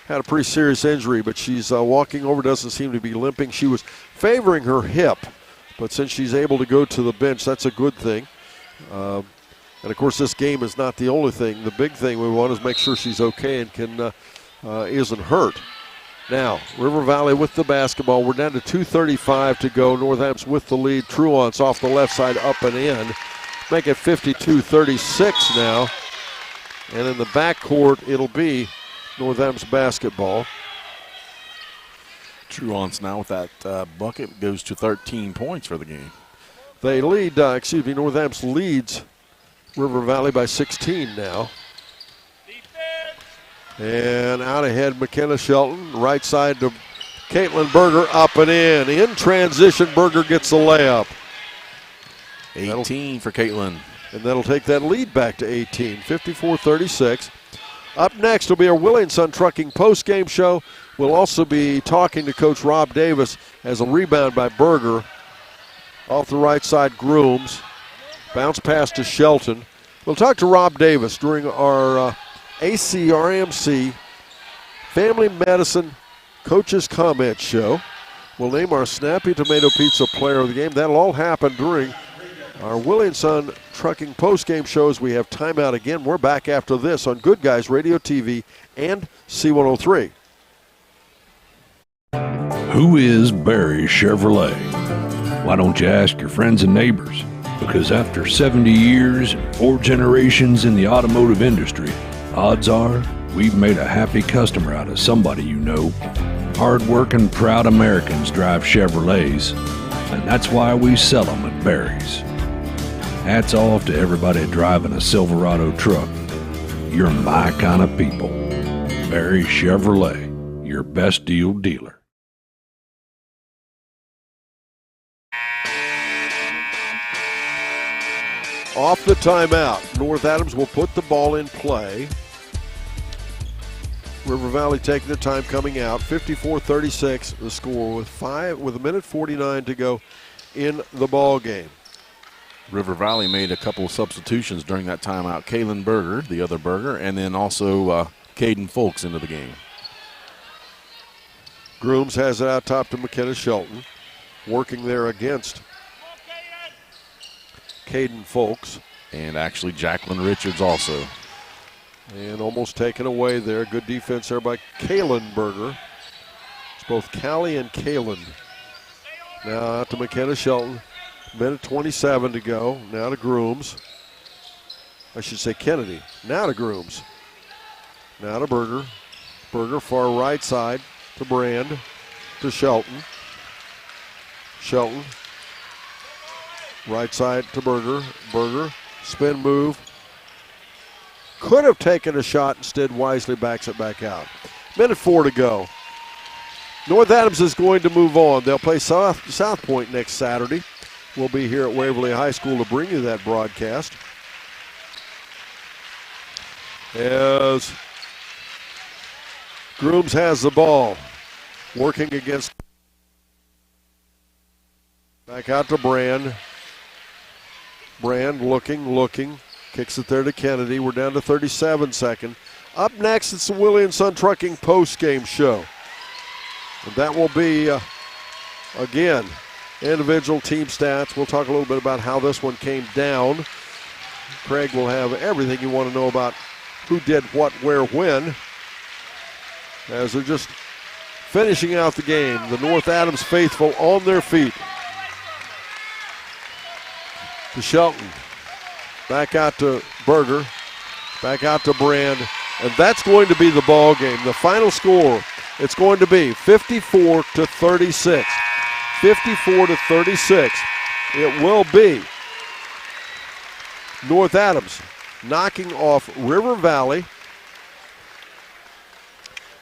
had a pretty serious injury, but she's walking over, doesn't seem to be limping. She was favoring her hip, but since she's able to go to the bench, that's a good thing. And, of course, this game is not the only thing. The big thing we want is make sure she's okay and isn't hurt. Now, River Valley with the basketball. We're down to 2:35 to go. Northampton with the lead. Truance off the left side, up and in. Make it 52-36 now. And in the backcourt, it'll be Northampton's basketball. Truance now with that bucket goes to 13 points for the game. They lead, Northampton leads River Valley by 16 now. And out ahead, McKenna Shelton. Right side to Caitlin Berger, up and in. In transition, Berger gets the layup. 18 for Caitlin. And that'll take that lead back to 18, 54-36. Up next will be our Williamson Trucking post-game show. We'll also be talking to Coach Rob Davis as a rebound by Berger. Off the right side, Grooms. Bounce pass to Shelton. We'll talk to Rob Davis during our ACRMC Family Medicine Coaches Comment Show. We'll name our Snappy Tomato Pizza Player of the Game. That'll all happen during our Williamson Trucking post-game show as we have timeout again. We're back after this on Good Guys Radio TV and C103. Who is Barry Chevrolet? Why don't you ask your friends and neighbors? Because after 70 years and 4 generations in the automotive industry, odds are we've made a happy customer out of somebody you know. Hard-working, proud Americans drive Chevrolets, and that's why we sell them at Barry's. Hats off to everybody driving a Silverado truck. You're my kind of people. Barry Chevrolet, your best deal dealer. Off the timeout, North Adams will put the ball in play. River Valley taking their time coming out. 54-36 the score with a minute 49 to go in the ball game. River Valley made a couple of substitutions during that timeout. Kaylin Berger, the other Berger, and then also Caden Folks into the game. Grooms has it out top to McKenna Shelton. Working there against Caden Folks. And actually Jacqueline Richards also. And almost taken away there. Good defense there by Kaylin Berger. It's both Callie and Kaylin. Now out to McKenna Shelton. Minute 27 to go. Now to Grooms. I should say Kennedy. Now to Grooms. Now to Berger. Berger far right side to Brand. To Shelton. Shelton. Right side to Berger. Berger. Spin move. Could have taken a shot, instead wisely backs it back out. Minute 4 to go. North Adams is going to move on. They'll play South Point next Saturday. We'll be here at Waverly High School to bring you that broadcast. As Grooms has the ball, working against. Back out to Brand. Brand looking, kicks it there to Kennedy. We're down to 37 seconds. Up next, it's the Willie and Son Trucking post-game show. And that will be, again, individual team stats. We'll talk a little bit about how this one came down. Craig will have everything you want to know about who did what, where, when, as they're just finishing out the game. The North Adams faithful on their feet. To Shelton. Back out to Berger. Back out to Brand. And that's going to be the ball game. The final score, it's going to be 54-36. 54-36. It will be North Adams knocking off River Valley.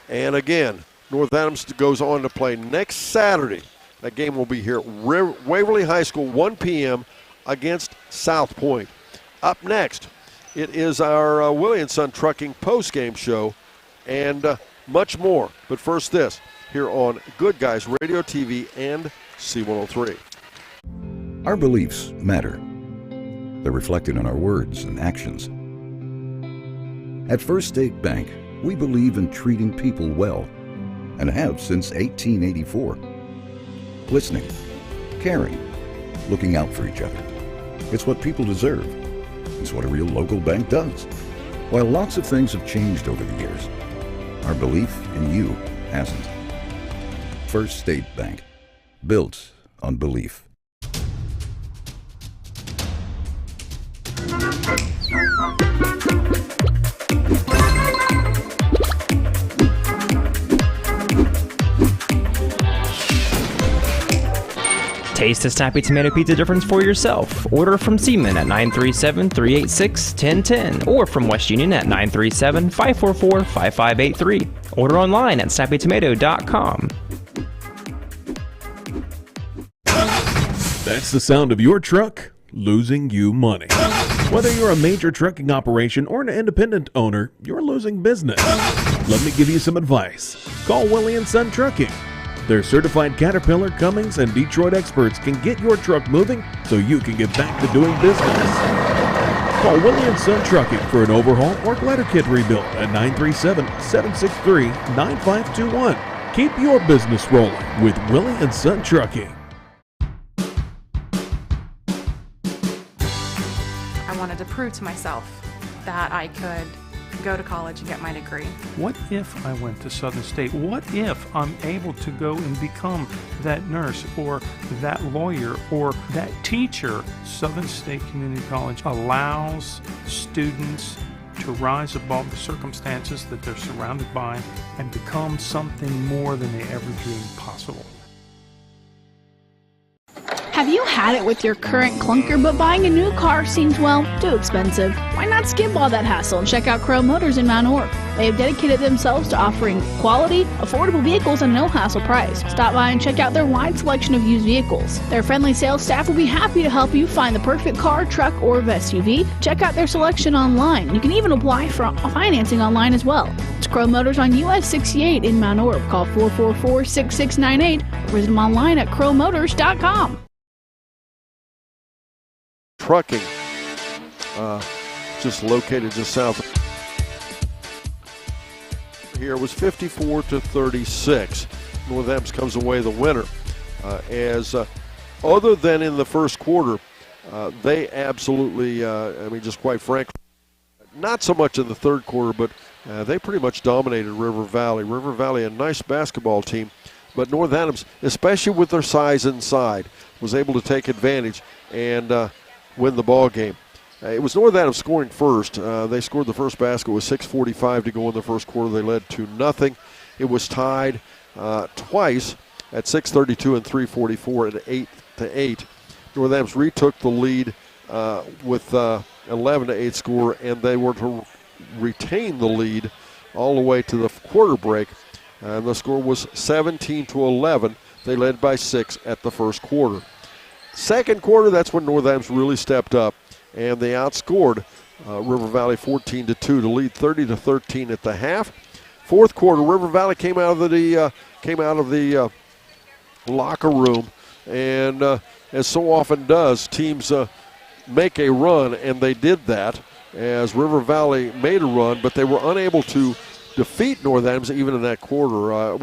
And again, North Adams goes on to play next Saturday. That game will be here at Waverly High School, 1 p.m. against South Point. Up next, it is our Willie and Son Trucking post-game show and much more. But first this, here on Good Guys Radio TV and C103. Our beliefs matter. They're reflected in our words and actions. At First State Bank, we believe in treating people well and have since 1884. Listening, caring, looking out for each other. It's what people deserve. It's what a real local bank does. While lots of things have changed over the years, our belief in you hasn't. First State Bank, built on belief. Taste the snappy tomato pizza difference for yourself. Order from Seaman at 937-386-1010 or from West Union at 937-544-5583. Order online at snappytomato.com. That's the sound of your truck losing you money. Whether you're a major trucking operation or an independent owner, you're losing business. Let me give you some advice. Call Willie and Son Trucking. Their certified Caterpillar, Cummins, and Detroit experts can get your truck moving so you can get back to doing business. Call Willie and Son Trucking for an overhaul or glider kit rebuild at 937-763-9521. Keep your business rolling with Willie and Son Trucking. I wanted to prove to myself that I could go to college and get my degree. What if I went to Southern State? What if I'm able to go and become that nurse or that lawyer or that teacher? Southern State Community College allows students to rise above the circumstances that they're surrounded by and become something more than they ever dreamed possible. Have you had it with your current clunker, but buying a new car seems, well, too expensive? Why not skip all that hassle and check out Crow Motors in Mount Orb? They have dedicated themselves to offering quality, affordable vehicles at a no-hassle price. Stop by and check out their wide selection of used vehicles. Their friendly sales staff will be happy to help you find the perfect car, truck, or SUV. Check out their selection online. You can even apply for financing online as well. It's Crow Motors on US 68 in Mount Orb. Call 444-6698 or visit them online at crowmotors.com. Trucking, just located just south. Here it was 54-36. North Adams comes away the winner. Other than in the first quarter, they absolutely, just quite frankly, not so much in the third quarter, but they pretty much dominated River Valley. River Valley, a nice basketball team, but North Adams, especially with their size inside, was able to take advantage and win the ball game. It was North Adams scoring first. They scored the first basket with 6:45 to go in the first quarter. They led 2-0. It was tied twice at 6:32 and 3:44 at 8-8. North Adams retook the lead with 11-8 score, and they were to retain the lead all the way to the quarter break and the score was 17-11. They led by 6 at the first quarter. Second quarter, that's when North Adams really stepped up, and they outscored River Valley 14-2 to lead 30-13 at the half. Fourth quarter, River Valley came out of the locker room, and as so often does, teams make a run, and they did that as River Valley made a run, but they were unable to defeat North Adams even in that quarter.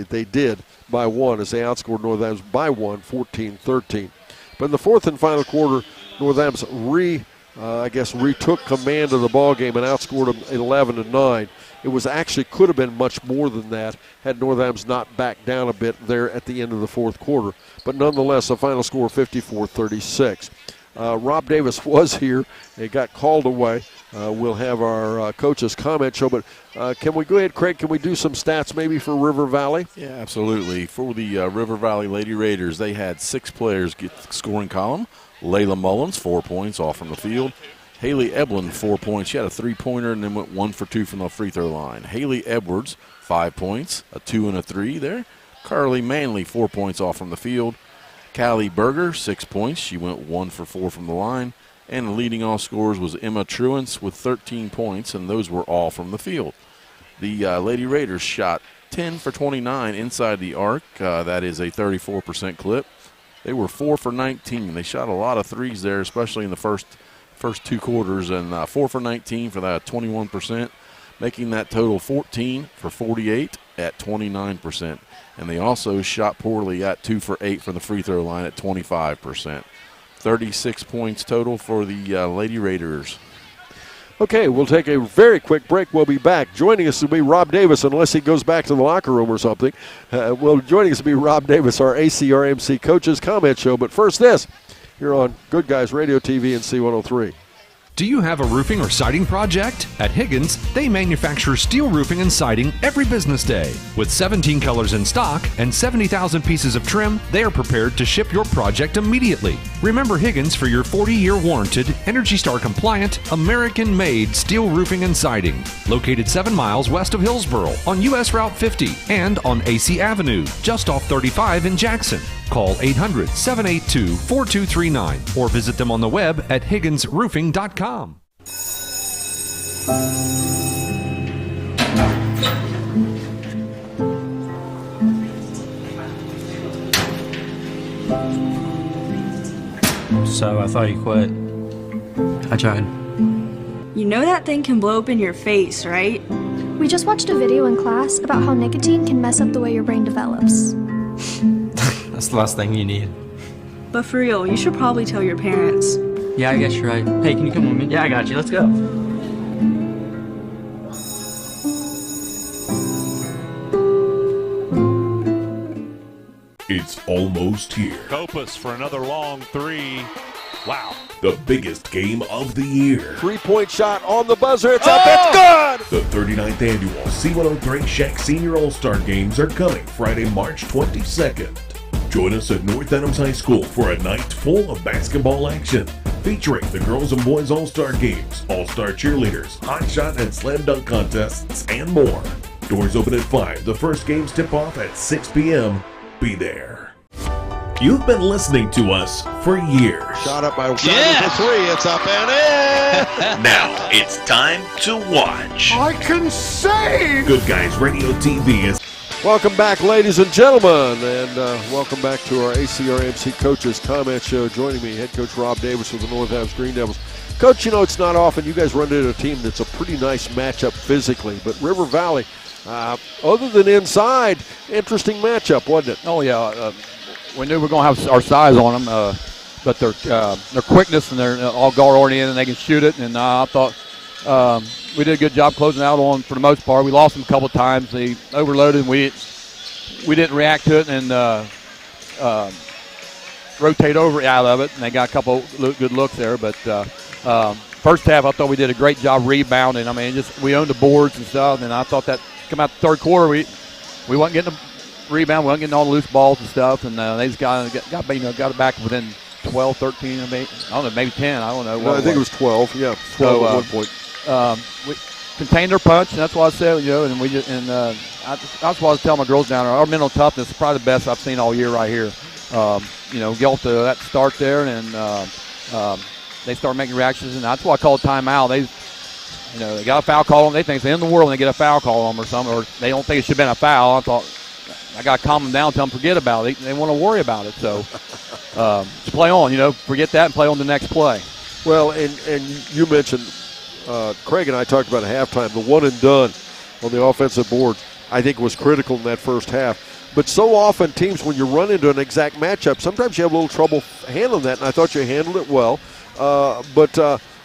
They did by 1 as they outscored North Adams by 1, 14-13. But in the fourth and final quarter, North Adams retook command of the ball game and outscored them 11-9. It was actually could have been much more than that had North Adams not backed down a bit there at the end of the fourth quarter. But nonetheless, a final score 54-36. Rob Davis was here. He got called away. We'll have our coach's comment show. But can we go ahead, Craig, can we do some stats maybe for River Valley? Yeah, absolutely. For the River Valley Lady Raiders, they had 6 players get the scoring column. Layla Mullins, 4 points off from the field. Haley Eblin, 4 points. She had a 3-pointer and then went 1 for 2 from the free throw line. Haley Edwards, 5 points, a 2 and a 3 there. Carly Manley, 4 points off from the field. Callie Berger, 6 points. She went 1 for 4 from the line. And leading all scorers was Emma Truance with 13 points, and those were all from the field. The Lady Raiders shot 10 for 29 inside the arc. That is a 34% clip. They were 4 for 19. They shot a lot of threes there, especially in the first 2 quarters, and 4 for 19 for that 21%, making that total 14 for 48 at 29%. And they also shot poorly at 2 for 8 from the free throw line at 25%. 36 points total for the Lady Raiders. Okay, we'll take a very quick break. We'll be back. Joining us will be Rob Davis, unless he goes back to the locker room or something. Joining us will be Rob Davis, our ACRMC Coaches Comment Show. But first this, here on Good Guys Radio TV and C103. Do you have a roofing or siding project? At Higgins, they manufacture steel roofing and siding every business day. With 17 colors in stock and 70,000 pieces of trim, they are prepared to ship your project immediately. Remember Higgins for your 40-year warranted, Energy Star compliant, American-made steel roofing and siding. Located 7 miles west of Hillsboro on US Route 50 and on AC Avenue, just off 35 in Jackson. Call 800-782-4239 or visit them on the web at higginsroofing.com. So I thought you quit. I tried. You know that thing can blow up in your face, right? We just watched a video in class about how nicotine can mess up the way your brain develops. That's the last thing you need. But for real, you should probably tell your parents. Yeah, I guess you're right. Hey, can you come with me? Yeah, I got you. Let's go. It's almost here. Kopus for another long 3. Wow. The biggest game of the year. 3-point shot on the buzzer. It's up. It's good. The 39th annual C103 Shack Senior All-Star Games are coming Friday, March 22nd. Join us at North Adams High School for a night full of basketball action, featuring the girls and boys All-Star Games, All-Star Cheerleaders, Hot Shot and Slam Dunk Contests, and more. Doors open at 5. The first games tip off at 6 p.m. Be there. You've been listening to us for years. Shot up by for 3. It's up and in. Now it's time to watch. I can say. Good Guys Radio TV is. Welcome back, ladies and gentlemen, and welcome back to our ACRMC Coaches Comment Show. Joining me, head coach Rob Davis with the North Adams Green Devils. Coach, you know it's not often you guys run into a team that's a pretty nice matchup physically, but River Valley, other than inside, interesting matchup, wasn't it? Oh yeah, we knew we were going to have our size on them, but their quickness and they're all guard oriented and they can shoot it. And I thought we did a good job closing out on for the most part. We lost them a couple of times. They overloaded and we didn't react to it and rotate over out of it. And they got a couple good looks there. But first half, I thought we did a great job rebounding. I mean, we owned the boards and stuff. And I thought that come out the third quarter, we wasn't getting the rebound. We weren't getting all the loose balls and stuff. And they just got it back within 12, 13, I don't know, maybe 10. I don't know. No, I think it was 12. Yeah, 12 at one point. We contained their punch, and that's why I said, and we just that's what I was telling my girls down there. Our mental toughness is probably the best I've seen all year right here. Get off to that start there, and they start making reactions, and that's why I call timeout. They got a foul call on them. They think it's the end of the world when they get a foul call on them or something, or they don't think it should have been a foul. I thought I got to calm them down, tell them forget about it. They want to worry about it. So just play on, forget that and play on the next play. Well, and you mentioned, Craig and I talked about at halftime, the one and done on the offensive board, I think was critical in that first half. But so often teams, when you run into an exact matchup, sometimes you have a little trouble handling that, and I thought you handled it well. But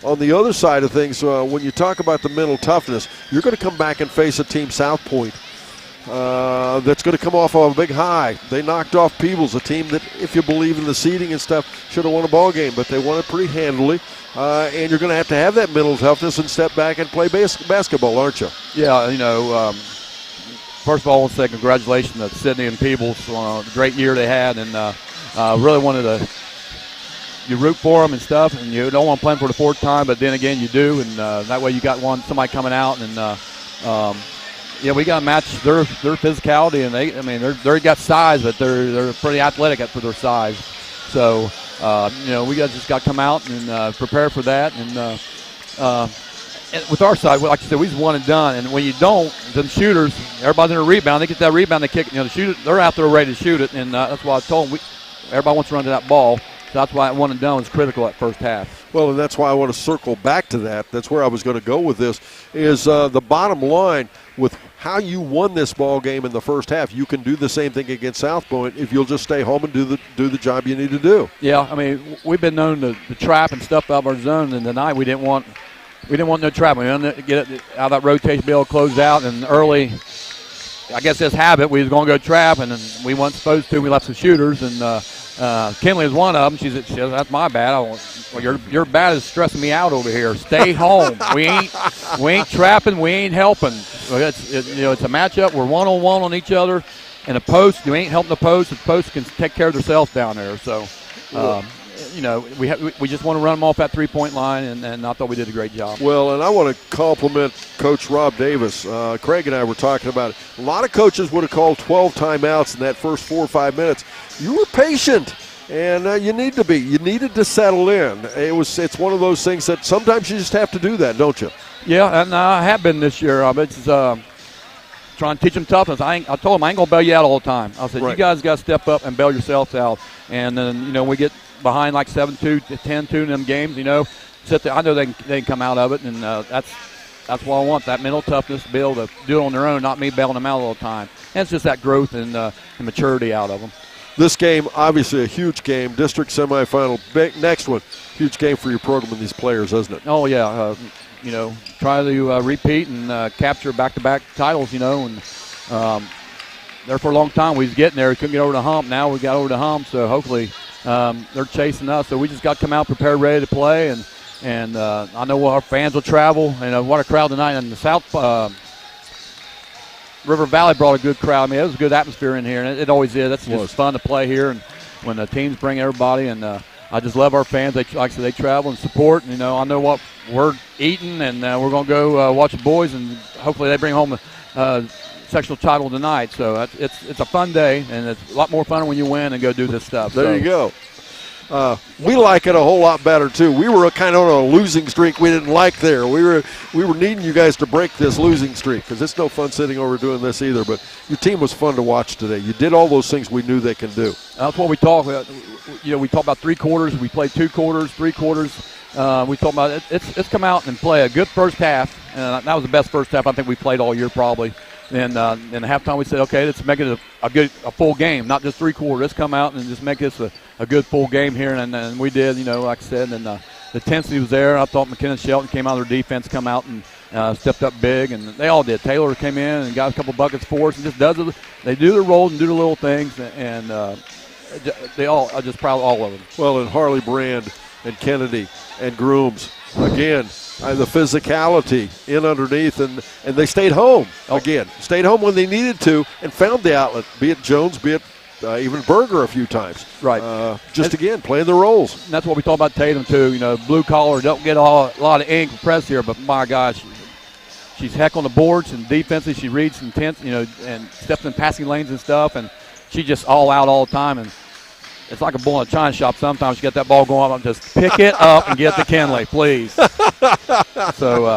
on the other side of things, when you talk about the mental toughness, you're going to come back and face a team, South Point, that's going to come off of a big high. They knocked off Peebles, a team that, if you believe in the seeding and stuff, should have won a ball game, but they won it pretty handily. And you're going to have that mental toughness and step back and play basketball, aren't you? Yeah, first of all, I want to say congratulations to Sydney and Peebles on a great year they had, and really wanted to root for them and stuff, and you don't want to play them for the fourth time, but then again you do, and that way you got somebody coming out, and we got to match their physicality, and they got size, but they're pretty athletic for their size. So we just got to come out and prepare for that, and with our side, like you said, we just one and done. And when you don't, them shooters, everybody's in a rebound. They get that rebound, they kick. The shooter, they're out there ready to shoot it, and that's why I told them everybody wants to run to that ball. So that's why one and done is critical at first half. Well, and that's why I want to circle back to that. That's where I was going to go with this. Is the bottom line with how you won this ball game in the first half? You can do the same thing against South Point if you'll just stay home and do the job you need to do. Yeah, we've been known to trap and stuff out of our zone, and tonight we didn't want no trap. We wanted to get it out of that rotation, be able to close out, and early, I guess this habit, we was going to go trap, and then we weren't supposed to. We left some shooters, and Kinley was one of them. She said, that's my bad. Your bad is stressing me out over here. Stay home. We ain't trapping. We ain't helping. It's a matchup. We're one-on-one on each other. And the post, you ain't helping the post. The post can take care of themselves down there. So, we just want to run them off that three-point line, and I thought we did a great job. Well, and I want to compliment Coach Rob Davis. Craig and I were talking about it. A lot of coaches would have called 12 timeouts in that first 4 or 5 minutes. You were patient, and you need to be. You needed to settle in. It's one of those things that sometimes you just have to do that, don't you? Yeah, and I have been this year. It's trying to teach them toughness. I told them I ain't going to bail you out all the time. I said, You guys got to step up and bail yourselves out. And then, we get behind like 7-2, 10-2 in them games, sit there. I know they can come out of it, and that's what I want, that mental toughness to be able to do it on their own, not me bailing them out all the time. And it's just that growth and maturity out of them. This game, obviously a huge game, district semifinal. Next one, huge game for your program and these players, isn't it? Oh, yeah. Try to repeat and capture back-to-back titles, and there for a long time we was getting there. We couldn't get over the hump. Now we got over the hump, so hopefully they're chasing us. So we just got to come out prepared, ready to play, and I know our fans will travel. And what a crowd tonight in the South River Valley brought a good crowd. It was a good atmosphere in here, and it always is. It's just fun to play here, and when the teams bring everybody, and I just love our fans. Like I said, they travel and support. And, I know what we're eating, and we're going to go watch the boys, and hopefully they bring home a sectional title tonight. So it's a fun day, and it's a lot more fun when you win and go do this stuff. There you go. We like it a whole lot better too. We were kind of on a losing streak we didn't like there. We were needing you guys to break this losing streak because it's no fun sitting over doing this either. But your team was fun to watch today. You did all those things we knew they can do. That's what we talk about. We talk about 3 quarters. We played 2 quarters, 3 quarters. We talk about it's come out and play a good first half. And that was the best first half I think we played all year probably. And in halftime we said, okay, let's make it a full game, not just 3 quarters. Let's come out and just make this a good full game here. And we did, like I said, and the intensity was there. I thought McKenna Shelton came out of their defense, come out and stepped up big, and they all did. Taylor came in and got a couple buckets for us and just they do their roles and do the little things, and I'm just proud of all of them. Well, and Harley Brand and Kennedy and Grooms, again, the physicality in underneath, and they stayed home again. Stayed home when they needed to and found the outlet, be it Jones, be it even Berger a few times. Right. Again, playing the roles. And that's what we talk about Tatum, too. Blue collar, don't get a lot of ink press here, but my gosh, she's heck on the boards and defensively. She reads intent, and steps in passing lanes and stuff, and she just all out all the time. And it's like a bull in a china shop. Sometimes you get that ball going up and just pick it up and get to Kenley, please. So,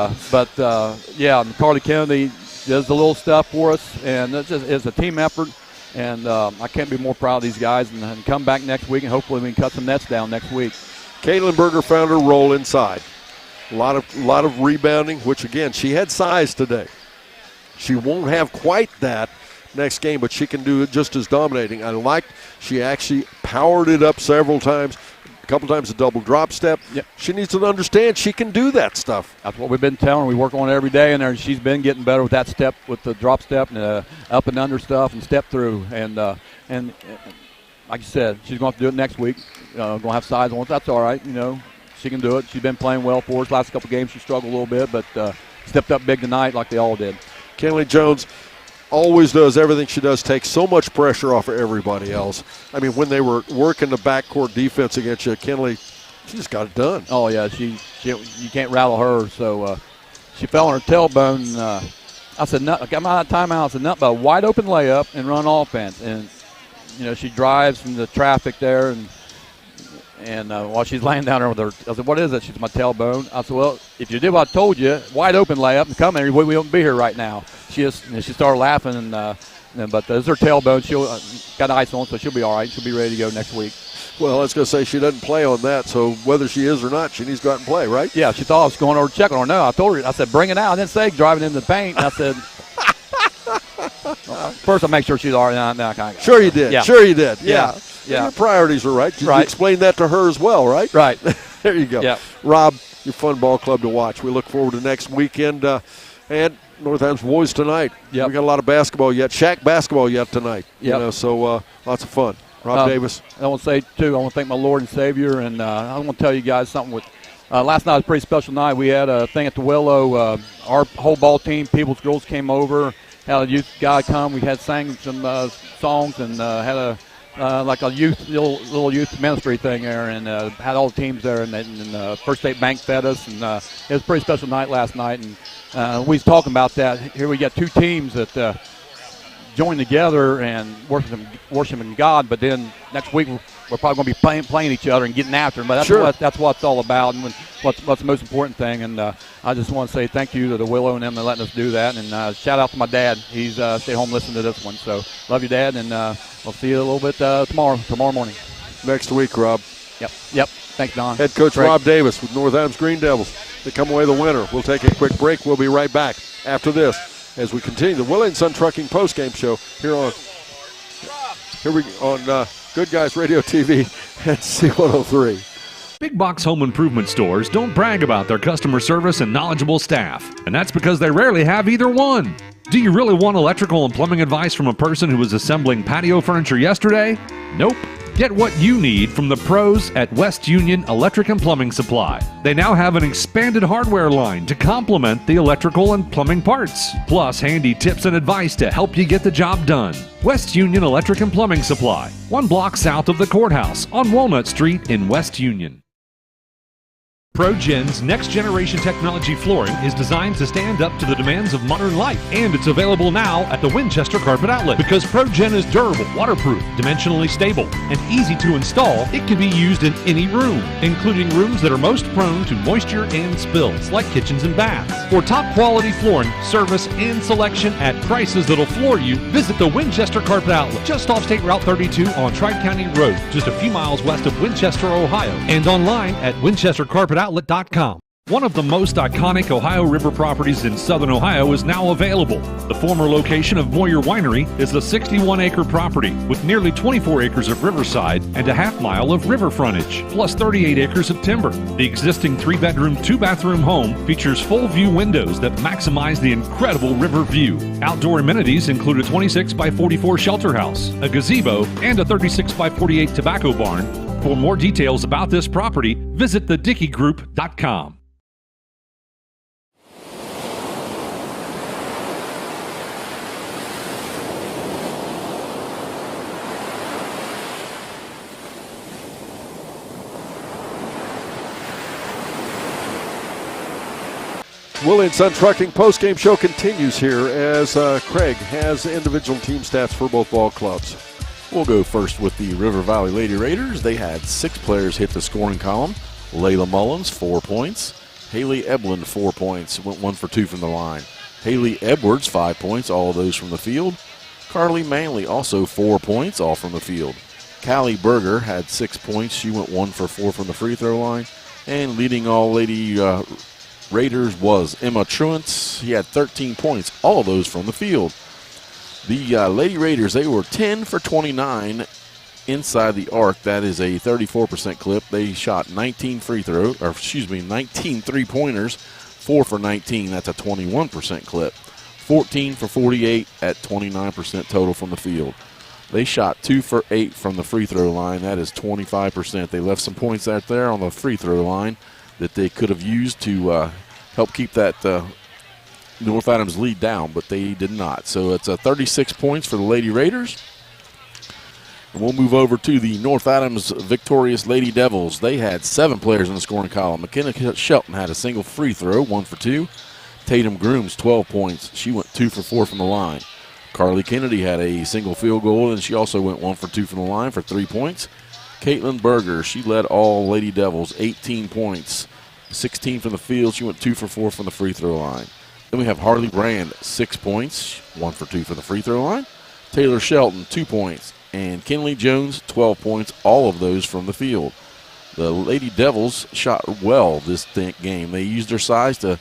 and Carly Kennedy does the little stuff for us, and it's a team effort. And I can't be more proud of these guys, and come back next week, and hopefully we can cut some nets down next week. Caitlin Berger found her role inside. A lot of rebounding, which, again, she had size today. She won't have quite that next game, but she can do it just as dominating. I liked she actually powered it up several times, a couple times a double drop step. Yep. She needs to understand she can do that stuff. That's what we've been telling her. We work on it every day, and she's been getting better with that step, with the drop step and up and under stuff and step through. And like you said, she's going to have to do it next week. Going to have size on it. That's all right. She can do it. She's been playing well for us. Last couple games she struggled a little bit, but stepped up big tonight like they all did. Kenley Jones always does everything she does, takes so much pressure off of everybody else. I mean, when they were working the backcourt defense against you, Kenley, she just got it done. Oh, yeah, she you can't rattle her. So she fell on her tailbone. I said, I got my timeout. I said, nothing but a wide open layup and run offense. And, she drives from the traffic there, and while she's laying down there with her, I said, what is it? She's my tailbone. I said, well, if you did what I told you, wide open layup and come here, we wouldn't be here right now. She started laughing, but there's her tailbone. She'll got ice on, so she'll be all right. She'll be ready to go next week. Well, I was going to say she doesn't play on that, so whether she is or not, she needs to go out and play, right? Yeah, she thought I was going over to check on her. No, I told her, I said, bring it out. I didn't say driving into the paint. I said, first I'll make sure she's all right. Sure you did. Yeah. Sure you did. Yeah. Yeah. Your priorities are right. You Right. explained that to her as well, right? Right. There you go. Yeah. Rob, your fun ball club to watch. We look forward to next weekend. And Northampton's boys tonight. Yep. We got a lot of basketball yet. Shack basketball yet tonight. Yep. So lots of fun. Rob Davis. I want to say, too, I want to thank my Lord and Savior. And I want to tell you guys something. Last night was a pretty special night. We had a thing at the Willow. Our whole ball team, People's Girls, came over. Had a youth guy come. We had sang some songs and had a like a little youth ministry thing there, and had all the teams there. And First State Bank fed us, and it was a pretty special night last night. And we was talking about that. Here we got two teams that join together and worshiping God. But then next week we're probably going to be playing each other and getting after them. But that's what it's all about, and what's the most important thing. And I just want to say thank you to the Willow and them for letting us do that. And shout out to my dad. He's stayed home listening to this one. So love you, Dad, and we'll see you a little bit tomorrow morning. Next week, Rob. Yep. Thanks, Don. Head coach Great. Rob Davis with Northampton's Green Devils. They come away the winner. We'll take a quick break. We'll be right back after this as we continue the Willie & Son Trucking postgame show here on Good Guys Radio TV at C103. Big box home improvement stores don't brag about their customer service and knowledgeable staff, and that's because they rarely have either one. Do you really want electrical and plumbing advice from a person who was assembling patio furniture yesterday? Nope. Get what you need from the pros at West Union Electric and Plumbing Supply. They now have an expanded hardware line to complement the electrical and plumbing parts, plus handy tips and advice to help you get the job done. West Union Electric and Plumbing Supply, 1 block south of the courthouse on Walnut Street in West Union. ProGen's next-generation technology flooring is designed to stand up to the demands of modern life, and it's available now at the Winchester Carpet Outlet. Because ProGen is durable, waterproof, dimensionally stable, and easy to install, it can be used in any room, including rooms that are most prone to moisture and spills, like kitchens and baths. For top-quality flooring, service, and selection at prices that'll floor you, visit the Winchester Carpet Outlet, just off State Route 32 on Tri-County Road, just a few miles west of Winchester, Ohio, and online at winchestercarpetoutlet.com. One of the most iconic Ohio River properties in southern Ohio is now available. The former location of Moyer Winery is a 61-acre property with nearly 24 acres of riverside and a half-mile of river frontage, plus 38 acres of timber. The existing 3-bedroom, 2-bathroom home features full-view windows that maximize the incredible river view. Outdoor amenities include a 26-by-44 shelter house, a gazebo, and a 36-by-48 tobacco barn. For more details about this property, visit thedickeygroup.com. Willie and Son Trucking postgame show continues here as Craig has individual team stats for both ball clubs. We'll go first with the River Valley Lady Raiders. They had 6 players hit the scoring column. Layla Mullins, 4 points. Haley Eblin, 4 points, went 1 for 2 from the line. Haley Edwards, 5 points, all of those from the field. Carly Manley, also 4 points, all from the field. Callie Berger had 6 points. She went 1 for 4 from the free throw line. And leading all Lady Raiders was Emma Truance. He had 13 points, all of those from the field. The Lady Raiders, they were 10 for 29 inside the arc. That is a 34% clip. They shot 19 3-pointers, 4 for 19. That's a 21% clip. 14 for 48 at 29% total from the field. They shot 2 for 8 from the free throw line. That is 25%. They left some points out there on the free throw line that they could have used to help keep that North Adams lead down, but they did not. So it's 36 points for the Lady Raiders. And we'll move over to the North Adams victorious Lady Devils. They had 7 players in the scoring column. McKenna Shelton had a single free throw, 1 for 2. Tatum Grooms, 12 points. She went 2 for 4 from the line. Carly Kennedy had a single field goal, and she also went 1 for 2 from the line for 3 points. Caitlin Berger, she led all Lady Devils, 18 points, 16 from the field. She went 2 for 4 from the free throw line. Then we have Harley Brand, 6 points, 1 for 2 from the free throw line. Taylor Shelton, 2 points. And Kinley Jones, 12 points, all of those from the field. The Lady Devils shot well this game. They used their size to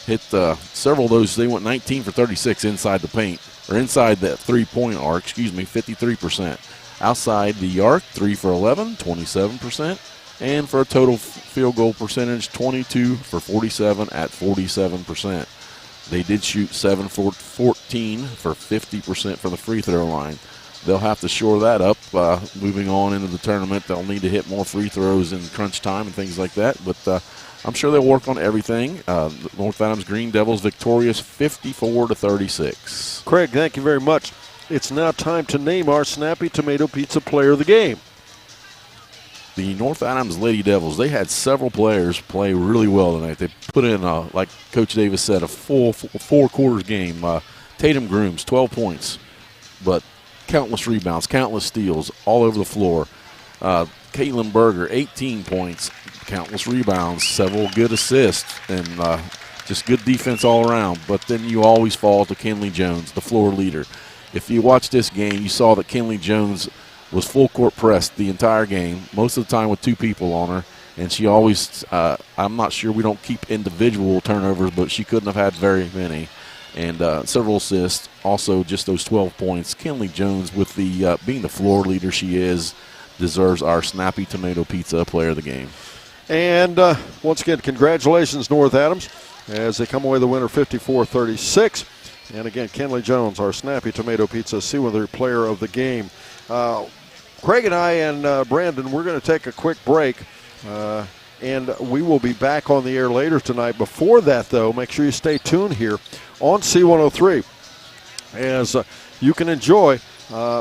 hit several of those. They went 19 for 36 inside the paint, or inside that three-point arc, 53%. Outside the arc, 3 for 11, 27%. And for a total field goal percentage, 22 for 47 at 47%. They did shoot 7 for 14 for 50% from the free throw line. They'll have to shore that up moving on into the tournament. They'll need to hit more free throws in crunch time and things like that. But I'm sure they'll work on everything. North Adams Green Devils victorious 54-36. Craig, thank you very much. It's now time to name our Snappy Tomato Pizza Player of the Game. The North Adams Lady Devils, they had several players play really well tonight. They put in, like Coach Davis said, a full 4 quarters game. Tatum Grooms, 12 points, but countless rebounds, countless steals all over the floor. Caitlin Berger, 18 points, countless rebounds, several good assists, and just good defense all around. But then you always fall to Kinley Jones, the floor leader. If you watch this game, you saw that Kinley Jones was full court pressed the entire game, most of the time with 2 people on her. And she always, I'm not sure, we don't keep individual turnovers, but she couldn't have had very many. And several assists, also just those 12 points. Kinley Jones, with the being the floor leader she is, deserves our Snappy Tomato Pizza Player of the Game. And once again, congratulations, North Adams, as they come away the winner 54-36. And again, Kinley Jones, our Snappy Tomato Pizza C1 Player of the Game. Craig and I and Brandon, we're going to take a quick break, and we will be back on the air later tonight. Before that, though, make sure you stay tuned here on C103 as you can enjoy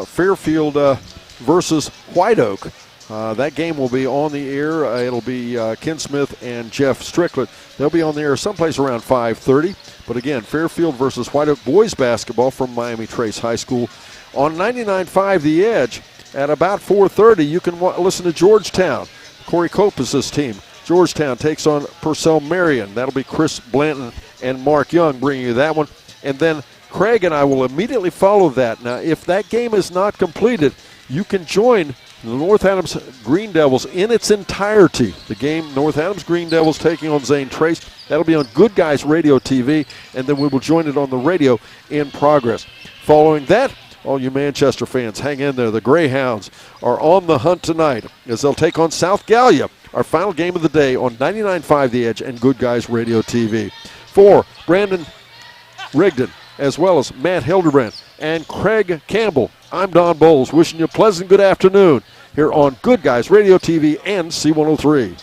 Fairfield versus White Oak. That game will be on the air. It'll be Ken Smith and Jeff Strickland. They'll be on the air someplace around 5:30. But again, Fairfield versus White Oak boys basketball from Miami Trace High School on 99.5 The Edge at about 4:30. You can listen to Georgetown. Corey Kopus' team. Georgetown takes on Purcell Marion. That'll be Chris Blanton and Mark Young bringing you that one. And then Craig and I will immediately follow that. Now, if that game is not completed, you can join the North Adams Green Devils in its entirety. The game, North Adams Green Devils taking on Zane Trace. That'll be on Good Guys Radio TV, and then we will join it on the radio in progress. Following that, all you Manchester fans, hang in there. The Greyhounds are on the hunt tonight as they'll take on South Gallia, our final game of the day on 99.5 The Edge and Good Guys Radio TV. For Brandon Rigdon, as well as Matt Hildebrand and Craig Campbell, I'm Don Bowles, wishing you a pleasant good afternoon here on Good Guys Radio TV and C103.